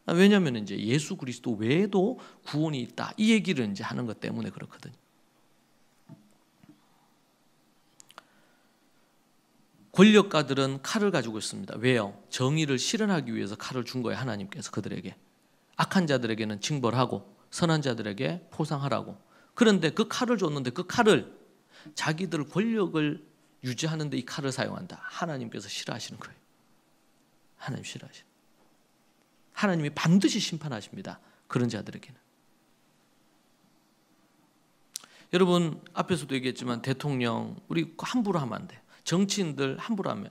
왜냐하면 이제 예수 그리스도 외에도 구원이 있다 이 얘기를 이제 하는 것 때문에 그렇거든요. 권력가들은 칼을 가지고 있습니다. 왜요? 정의를 실현하기 위해서 칼을 준 거예요. 하나님께서 그들에게. 악한 자들에게는 징벌하고 선한 자들에게 포상하라고. 그런데 그 칼을 줬는데 그 칼을 자기들 권력을 유지하는데 이 칼을 사용한다. 하나님께서 싫어하시는 거예요. 하나님 싫어하시는. 하나님이 반드시 심판하십니다. 그런 자들에게는. 여러분 앞에서도 얘기했지만 대통령 우리 함부로 하면 안 돼요. 정치인들 함부로 하면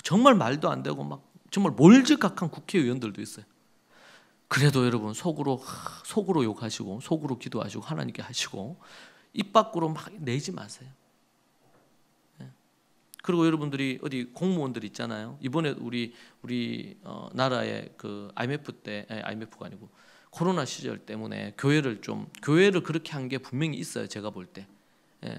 정말 말도 안 되고 막 정말 몰지각한 국회의원들도 있어요. 그래도 여러분 속으로 욕하시고 속으로 기도하시고 하나님께 하시고 입 밖으로 막 내지 마세요. 그리고 여러분들이 어디 공무원들 있잖아요. 이번에 우리 나라의 그 IMF가 아니고 코로나 시절 때문에 교회를 그렇게 한 게 분명히 있어요. 제가 볼 때.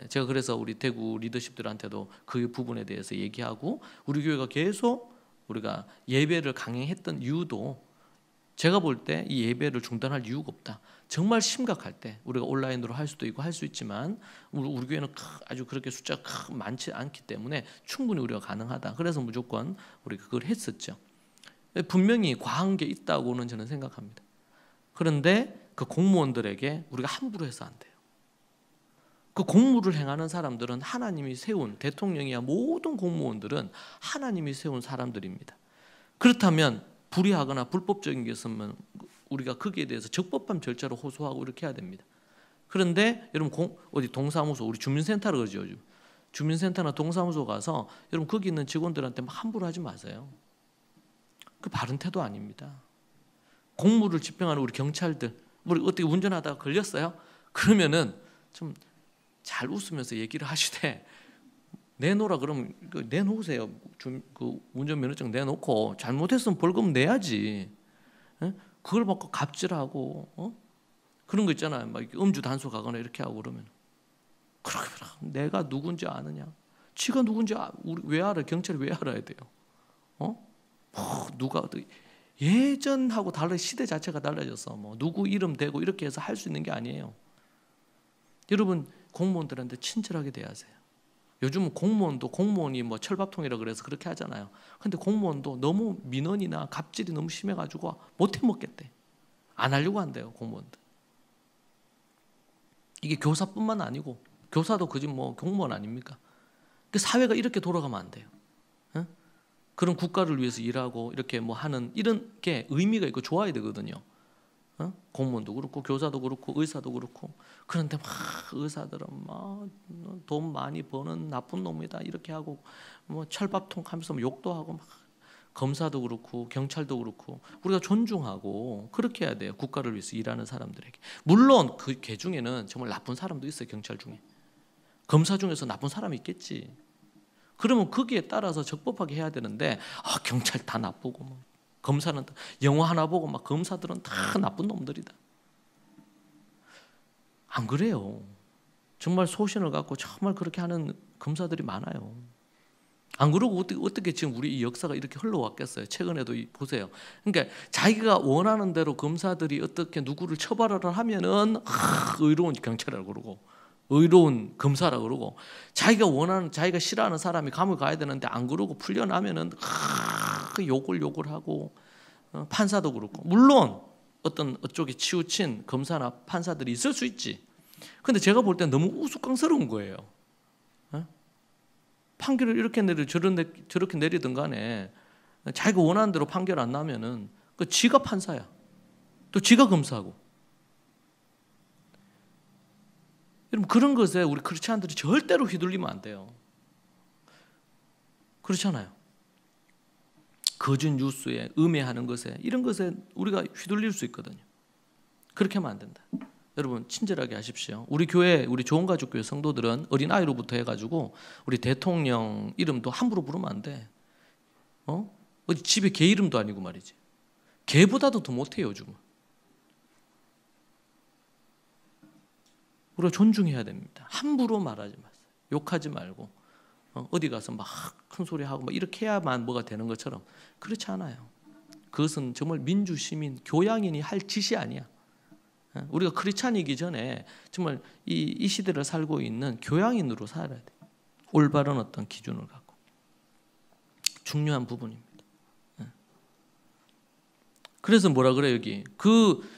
제가 그래서 우리 대구 리더십들한테도 그 부분에 대해서 얘기하고 우리 교회가 계속 우리가 예배를 강행했던 이유도 제가 볼 때 이 예배를 중단할 이유가 없다. 정말 심각할 때 우리가 온라인으로 할 수도 있고 할 수 있지만 우리 교회는 아주 그렇게 숫자가 많지 않기 때문에 충분히 우리가 가능하다. 그래서 무조건 우리가 그걸 했었죠. 분명히 과한 게 있다고는 저는 생각합니다. 그런데 그 공무원들에게 우리가 함부로 해서 안 돼요. 그 공무를 행하는 사람들은 하나님이 세운 대통령이야 모든 공무원들은 하나님이 세운 사람들입니다. 그렇다면 불의하거나 불법적인 게 있으면 우리가 거기에 대해서 적법한 절차로 호소하고 이렇게 해야 됩니다. 그런데 여러분 어디 동사무소 우리 주민센터를 그러죠. 주민센터나 동사무소 가서 여러분 거기 있는 직원들한테 막 함부로 하지 마세요. 그 바른 태도 아닙니다. 공무를 집행하는 우리 경찰들 우리 어떻게 운전하다가 걸렸어요? 그러면은 좀 잘 웃으면서 얘기를 하시되 내놓으라 그러면 내놓으세요. 그 운전면허증 내놓고 잘못했으면 벌금 내야지. 그걸 받고 갑질하고 그런 거 있잖아요. 막 음주 단속하거나 이렇게 하고 그러면 그렇게 내가 누군지 아느냐? 지가 누군지 우리 왜 알아? 경찰이 왜 알아야 돼요? 누가 예전하고 달라 시대 자체가 달라졌어. 뭐 누구 이름 대고 이렇게 해서 할 수 있는 게 아니에요. 여러분 공무원들한테 친절하게 대하세요. 요즘은 공무원이 뭐 철밥통이라 그래서 그렇게 하잖아요. 근데 공무원도 너무 민원이나 갑질이 너무 심해가지고 못 해먹겠대. 안 하려고 한대요, 공무원들. 이게 교사뿐만 아니고 교사도 그지 뭐 공무원 아닙니까? 사회가 이렇게 돌아가면 안 돼요. 그런 국가를 위해서 일하고 이렇게 뭐 하는 이런 게 의미가 있고 좋아야 되거든요. 공무원도 그렇고 교사도 그렇고 의사도 그렇고. 그런데 막 의사들은 막 돈 많이 버는 나쁜 놈이다 이렇게 하고 뭐 철밥통 하면서 욕도 하고 막 검사도 그렇고 경찰도 그렇고 우리가 존중하고 그렇게 해야 돼요. 국가를 위해서 일하는 사람들에게. 물론 그 개 중에는 정말 나쁜 사람도 있어요. 경찰 중에. 검사 중에서 나쁜 사람이 있겠지. 그러면 거기에 따라서 적법하게 해야 되는데 경찰 다 나쁘고 뭐. 검사는 영화 하나 보고 막 검사들은 다 나쁜 놈들이다. 안 그래요. 정말 소신을 갖고 정말 그렇게 하는 검사들이 많아요. 안 그러고 어떻게 지금 우리 이 역사가 이렇게 흘러왔겠어요. 최근에도 보세요. 그러니까 자기가 원하는 대로 검사들이 어떻게 누구를 처벌하라 하면은 의로운 경찰이라고 그러고 의로운 검사라고 그러고 자기가 싫어하는 사람이 감옥에 가야 되는데 안 그러고 풀려나면은 욕을 하고 판사도 그렇고 물론 어쪽에 치우친 검사나 판사들이 있을 수 있지. 근데 제가 볼 때 너무 우스꽝스러운 거예요. 판결을 이렇게 저렇게 내리든 간에 자기가 원하는 대로 판결 안 나면은 지가 판사야. 또 지가 검사하고. 여러분 그런 것에 우리 크리스찬들이 절대로 휘둘리면 안 돼요. 그렇잖아요. 거짓 뉴스에 음해하는 것에 이런 것에 우리가 휘둘릴 수 있거든요. 그렇게 하면 안 된다. 여러분 친절하게 하십시오. 우리 교회 우리 좋은가족교회 성도들은 어린아이로부터 해가지고 우리 대통령 이름도 함부로 부르면 안 돼. 어디 집에 개 이름도 아니고 말이지. 개보다도 더 못해요 요즘은. 우리가 존중해야 됩니다. 함부로 말하지 마세요. 욕하지 말고 어디 가서 막 큰 소리 하고 막 이렇게 해야만 뭐가 되는 것처럼 그렇지 않아요. 그것은 정말 민주 시민 교양인이 할 짓이 아니야. 우리가 크리스찬이기 전에 정말 이 시대를 살고 있는 교양인으로 살아야 돼. 올바른 어떤 기준을 갖고 중요한 부분입니다. 그래서 뭐라 그래 여기 그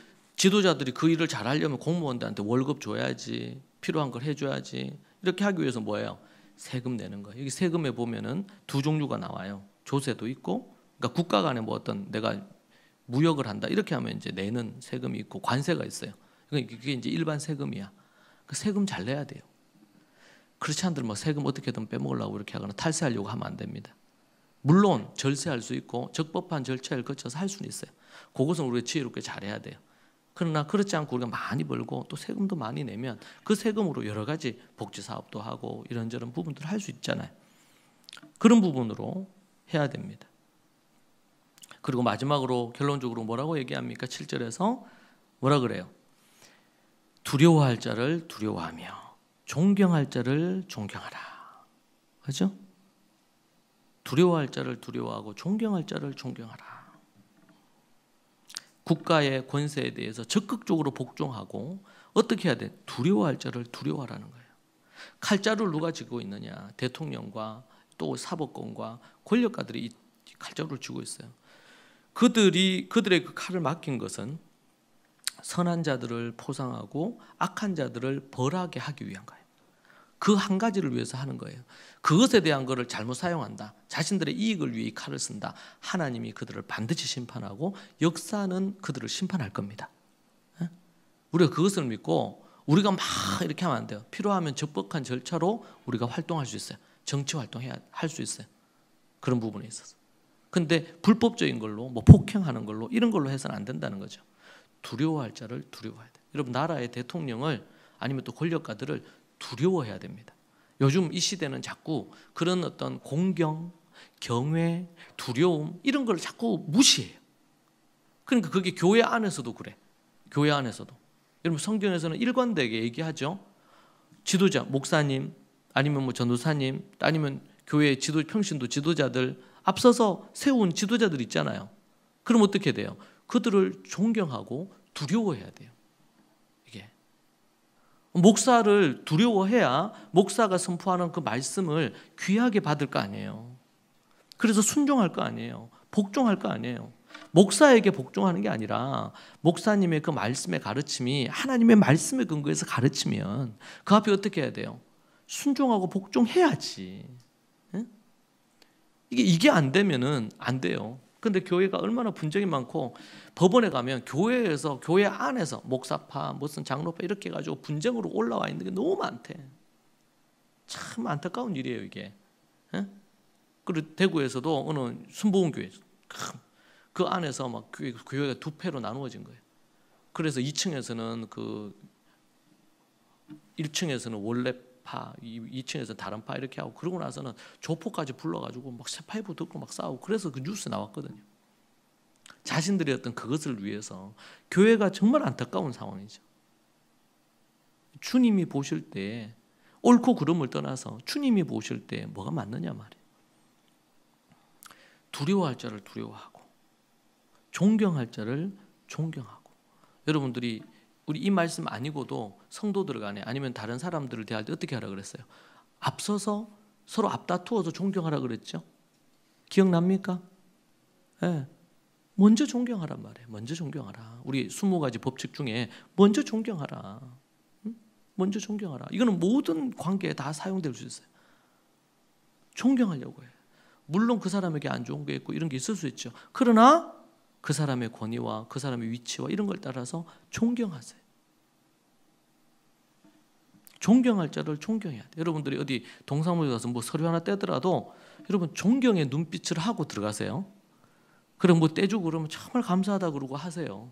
지도자들이 그 일을 잘하려면 공무원들한테 월급 줘야지, 필요한 걸 해줘야지. 이렇게 하기 위해서 뭐예요? 세금 내는 거예요. 여기 세금에 보면은 두 종류가 나와요. 조세도 있고, 그러니까 국가 간에 뭐 어떤 내가 무역을 한다 이렇게 하면 이제 내는 세금이 있고 관세가 있어요. 그게 이제 일반 세금이야. 그 세금 잘 내야 돼요. 그렇지 않으면 뭐 세금 어떻게든 빼먹으려고 이렇게 하거나 탈세하려고 하면 안 됩니다. 물론 절세할 수 있고 적법한 절차를 거쳐서 할 수는 있어요. 그것은 우리가 지혜롭게 잘해야 돼요. 그러나 그렇지 않고 우리가 많이 벌고 또 세금도 많이 내면 그 세금으로 여러 가지 복지 사업도 하고 이런저런 부분들을 할 수 있잖아요. 그런 부분으로 해야 됩니다. 그리고 마지막으로 결론적으로 뭐라고 얘기합니까? 7절에서 뭐라 그래요? 두려워할 자를 두려워하며 존경할 자를 존경하라. 그렇죠? 두려워할 자를 두려워하고 존경할 자를 존경하라. 국가의 권세에 대해서 적극적으로 복종하고 어떻게 해야 돼? 두려워할 자를 두려워하라는 거예요. 칼자루를 누가 쥐고 있느냐? 대통령과 또 사법권과 권력가들이 이 칼자루를 쥐고 있어요. 그들의 그 칼을 맡긴 것은 선한 자들을 포상하고 악한 자들을 벌하게 하기 위한 거예요. 그 한 가지를 위해서 하는 거예요. 그것에 대한 것을 잘못 사용한다. 자신들의 이익을 위해 이 칼을 쓴다. 하나님이 그들을 반드시 심판하고 역사는 그들을 심판할 겁니다. 우리가 그것을 믿고 우리가 막 이렇게 하면 안 돼요. 필요하면 적법한 절차로 우리가 활동할 수 있어요. 정치 활동해야 할 수 있어요. 그런 부분에 있어서. 근데 불법적인 걸로 뭐 폭행하는 걸로 이런 걸로 해서는 안 된다는 거죠. 두려워할 자를 두려워해야 돼요. 여러분 나라의 대통령을 아니면 또 권력가들을 두려워해야 됩니다. 요즘 이 시대는 자꾸 그런 어떤 공경, 경외, 두려움 이런 걸 자꾸 무시해요. 그러니까 그게 교회 안에서도 그래. 교회 안에서도. 여러분 성경에서는 일관되게 얘기하죠. 지도자, 목사님 아니면 뭐 전도사님 아니면 교회 평신도 지도자들 앞서서 세운 지도자들 있잖아요. 그럼 어떻게 돼요? 그들을 존경하고 두려워해야 돼요. 이게 목사를 두려워해야 목사가 선포하는 그 말씀을 귀하게 받을 거 아니에요. 그래서 순종할 거 아니에요. 복종할 거 아니에요. 목사에게 복종하는 게 아니라 목사님의 그 말씀의 가르침이 하나님의 말씀에 근거해서 가르치면 그 앞에 어떻게 해야 돼요? 순종하고 복종해야지. 이게 안 되면은 안 돼요. 근데 교회가 얼마나 분쟁이 많고 법원에 가면 교회에서 교회 안에서 목사파 무슨 장로파 이렇게 해가지고 분쟁으로 올라와 있는 게 너무 많대. 참 안타까운 일이에요 이게. 그리고 대구에서도 어느 순복음교회 그 안에서 막 교회가 두 패로 나누어진 거예요. 그래서 2층에서는 그 1층에서는 원래 파, 2층에서 다른 파 이렇게 하고 그러고 나서는 조폭까지 불러가지고 막 파이프 듣고 막 싸우고 그래서 그 뉴스 나왔거든요. 자신들의 어떤 그것을 위해서 교회가 정말 안타까운 상황이죠. 주님이 보실 때 옳고 그름을 떠나서 주님이 보실 때 뭐가 맞느냐 말이에요. 두려워할 자를 두려워하고 존경할 자를 존경하고. 여러분들이 우리 이 말씀 아니고도 성도들 간에 아니면 다른 사람들을 대할 때 어떻게 하라 그랬어요? 앞서서 서로 앞다투어서 존경하라 그랬죠? 기억납니까? 네. 먼저 존경하란 말이에요. 먼저 존경하라. 우리 20가지 법칙 중에 먼저 존경하라. 먼저 존경하라. 이거는 모든 관계에 다 사용될 수 있어요. 존경하려고 해요. 물론 그 사람에게 안 좋은 게 있고 이런 게 있을 수 있죠. 그러나 그 사람의 권위와 그 사람의 위치와 이런 걸 따라서 존경하세요. 존경할 자를 존경해야 돼요. 여러분들이 어디 동사무소 가서 뭐 서류 하나 떼더라도 여러분 존경의 눈빛을 하고 들어가세요. 그럼 뭐 떼주고 그러면 정말 감사하다 그러고 하세요.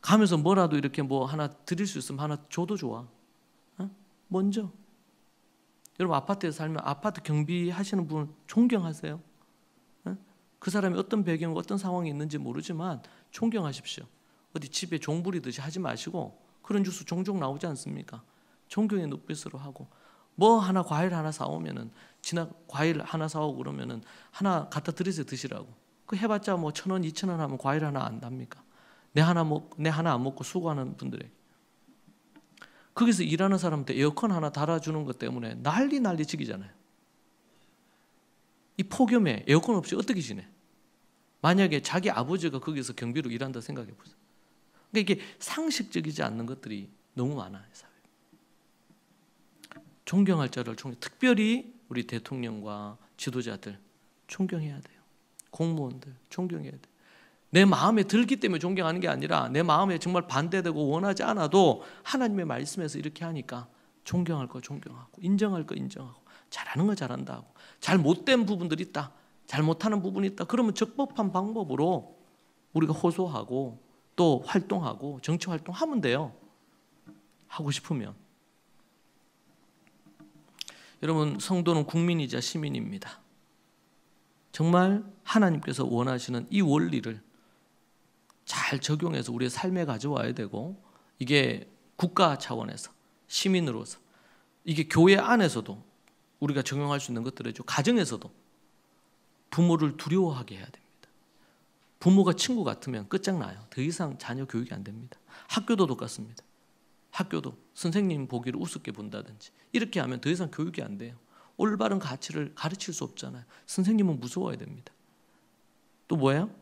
가면서 뭐라도 이렇게 뭐 하나 드릴 수 있으면 하나 줘도 좋아. 먼저. 여러분 아파트에서 살면 아파트 경비하시는 분 존경하세요. 그 사람이 어떤 배경, 어떤 상황이 있는지 모르지만 존경하십시오. 어디 집에 종 부리듯이 하지 마시고 그런 뉴스 종종 나오지 않습니까? 존경의 눈빛으로 하고 뭐 하나 과일 하나 사오면은 과일 하나 사오고 그러면은 하나 갖다 드리세요 드시라고. 그 해봤자 뭐 1,000원, 2,000원 하면 과일 하나 안 답니까? 내 하나 안 먹고 수고하는 분들에게. 거기서 일하는 사람한테 에어컨 하나 달아주는 것 때문에 난리 치기잖아요. 이 폭염에 에어컨 없이 어떻게 지내? 만약에 자기 아버지가 거기서 경비로 일한다 생각해 보세요. 그러니까 이게 상식적이지 않는 것들이 너무 많아요. 사회에. 존경할 자를 특별히 우리 대통령과 지도자들 존경해야 돼요. 공무원들 존경해야 돼요. 내 마음에 들기 때문에 존경하는 게 아니라 내 마음에 정말 반대되고 원하지 않아도 하나님의 말씀에서 이렇게 하니까 존경할 거 존경하고 인정할 거 인정하고 잘하는 거 잘한다 하고 잘 못된 부분들이 있다. 잘 못하는 부분이 있다. 그러면 적법한 방법으로 우리가 호소하고 또 활동하고 정치 활동하면 돼요. 하고 싶으면. 여러분, 성도는 국민이자 시민입니다. 정말 하나님께서 원하시는 이 원리를 잘 적용해서 우리의 삶에 가져와야 되고, 이게 국가 차원에서 시민으로서, 이게 교회 안에서도 우리가 적용할 수 있는 것들이죠. 가정에서도 부모를 두려워하게 해야 됩니다. 부모가 친구 같으면 끝장나요. 더 이상 자녀 교육이 안 됩니다. 학교도 똑같습니다. 학교도 선생님 보기를 우습게 본다든지 이렇게 하면 더 이상 교육이 안 돼요. 올바른 가치를 가르칠 수 없잖아요. 선생님은 무서워야 됩니다. 또 뭐예요?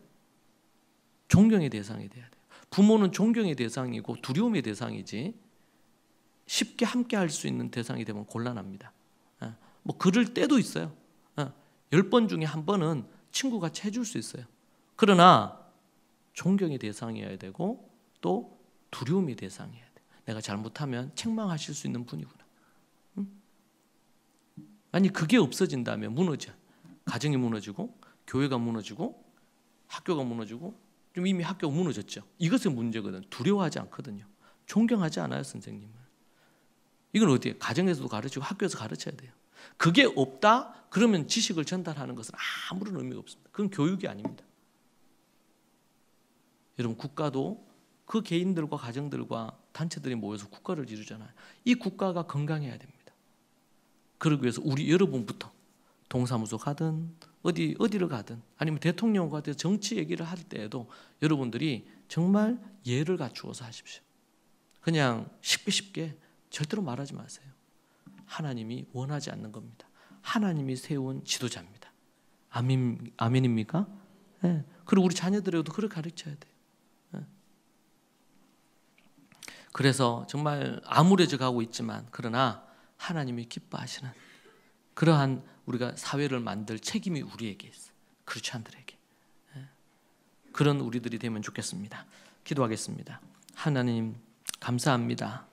존경의 대상이 돼야 돼요. 부모는 존경의 대상이고 두려움의 대상이지 쉽게 함께 할 수 있는 대상이 되면 곤란합니다. 뭐 그럴 때도 있어요. 10번 중에 한 번은 친구 같이 해줄 수 있어요. 그러나 존경의 대상이어야 되고 또 두려움의 대상이어야 돼요. 내가 잘못하면 책망하실 수 있는 분이구나. 아니 그게 없어진다면 무너져. 가정이 무너지고 교회가 무너지고 학교가 무너지고 좀 이미 학교가 무너졌죠. 이것은 문제거든. 두려워하지 않거든요. 존경하지 않아요, 선생님을. 이건 어디에? 가정에서도 가르치고 학교에서 가르쳐야 돼요. 그게 없다? 그러면 지식을 전달하는 것은 아무런 의미가 없습니다. 그건 교육이 아닙니다. 여러분, 국가도 그 개인들과 가정들과 단체들이 모여서 국가를 이루잖아요. 이 국가가 건강해야 됩니다. 그러기 위해서 우리 여러분부터 동사무소 가든 어디를 가든 아니면 대통령과 정치 얘기를 할 때에도 여러분들이 정말 예를 갖추어서 하십시오. 그냥 쉽게 절대로 말하지 마세요. 하나님이 원하지 않는 겁니다. 하나님이 세운 지도자입니다. 아멘입니까? 네. 그리고 우리 자녀들에게도 그렇게 가르쳐야 돼요. 네. 그래서 정말 암울해져 가고 있지만 그러나 하나님이 기뻐하시는 그러한 우리가 사회를 만들 책임이 우리에게 있어요. 크리스찬들에게. 네. 그런 우리들이 되면 좋겠습니다. 기도하겠습니다. 하나님 감사합니다.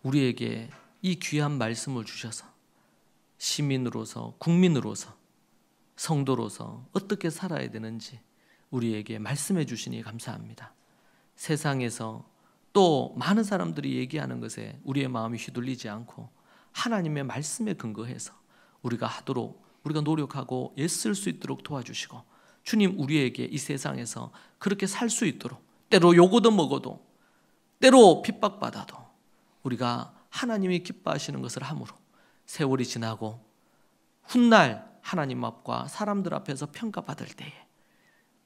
우리에게 이 귀한 말씀을 주셔서 시민으로서 국민으로서 성도로서 어떻게 살아야 되는지 우리에게 말씀해 주시니 감사합니다. 세상에서 또 많은 사람들이 얘기하는 것에 우리의 마음이 휘둘리지 않고 하나님의 말씀에 근거해서 우리가 하도록 우리가 노력하고 애쓸 수 있도록 도와주시고 주님 우리에게 이 세상에서 그렇게 살 수 있도록 때로 욕도 먹어도 때로 핍박받아도 우리가 하나님이 기뻐하시는 것을 함으로 세월이 지나고 훗날 하나님 앞과 사람들 앞에서 평가받을 때에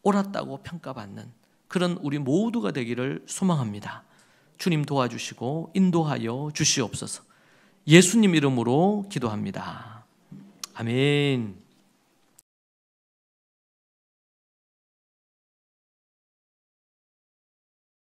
옳았다고 평가받는 그런 우리 모두가 되기를 소망합니다. 주님 도와주시고 인도하여 주시옵소서. 예수님 이름으로 기도합니다. 아멘.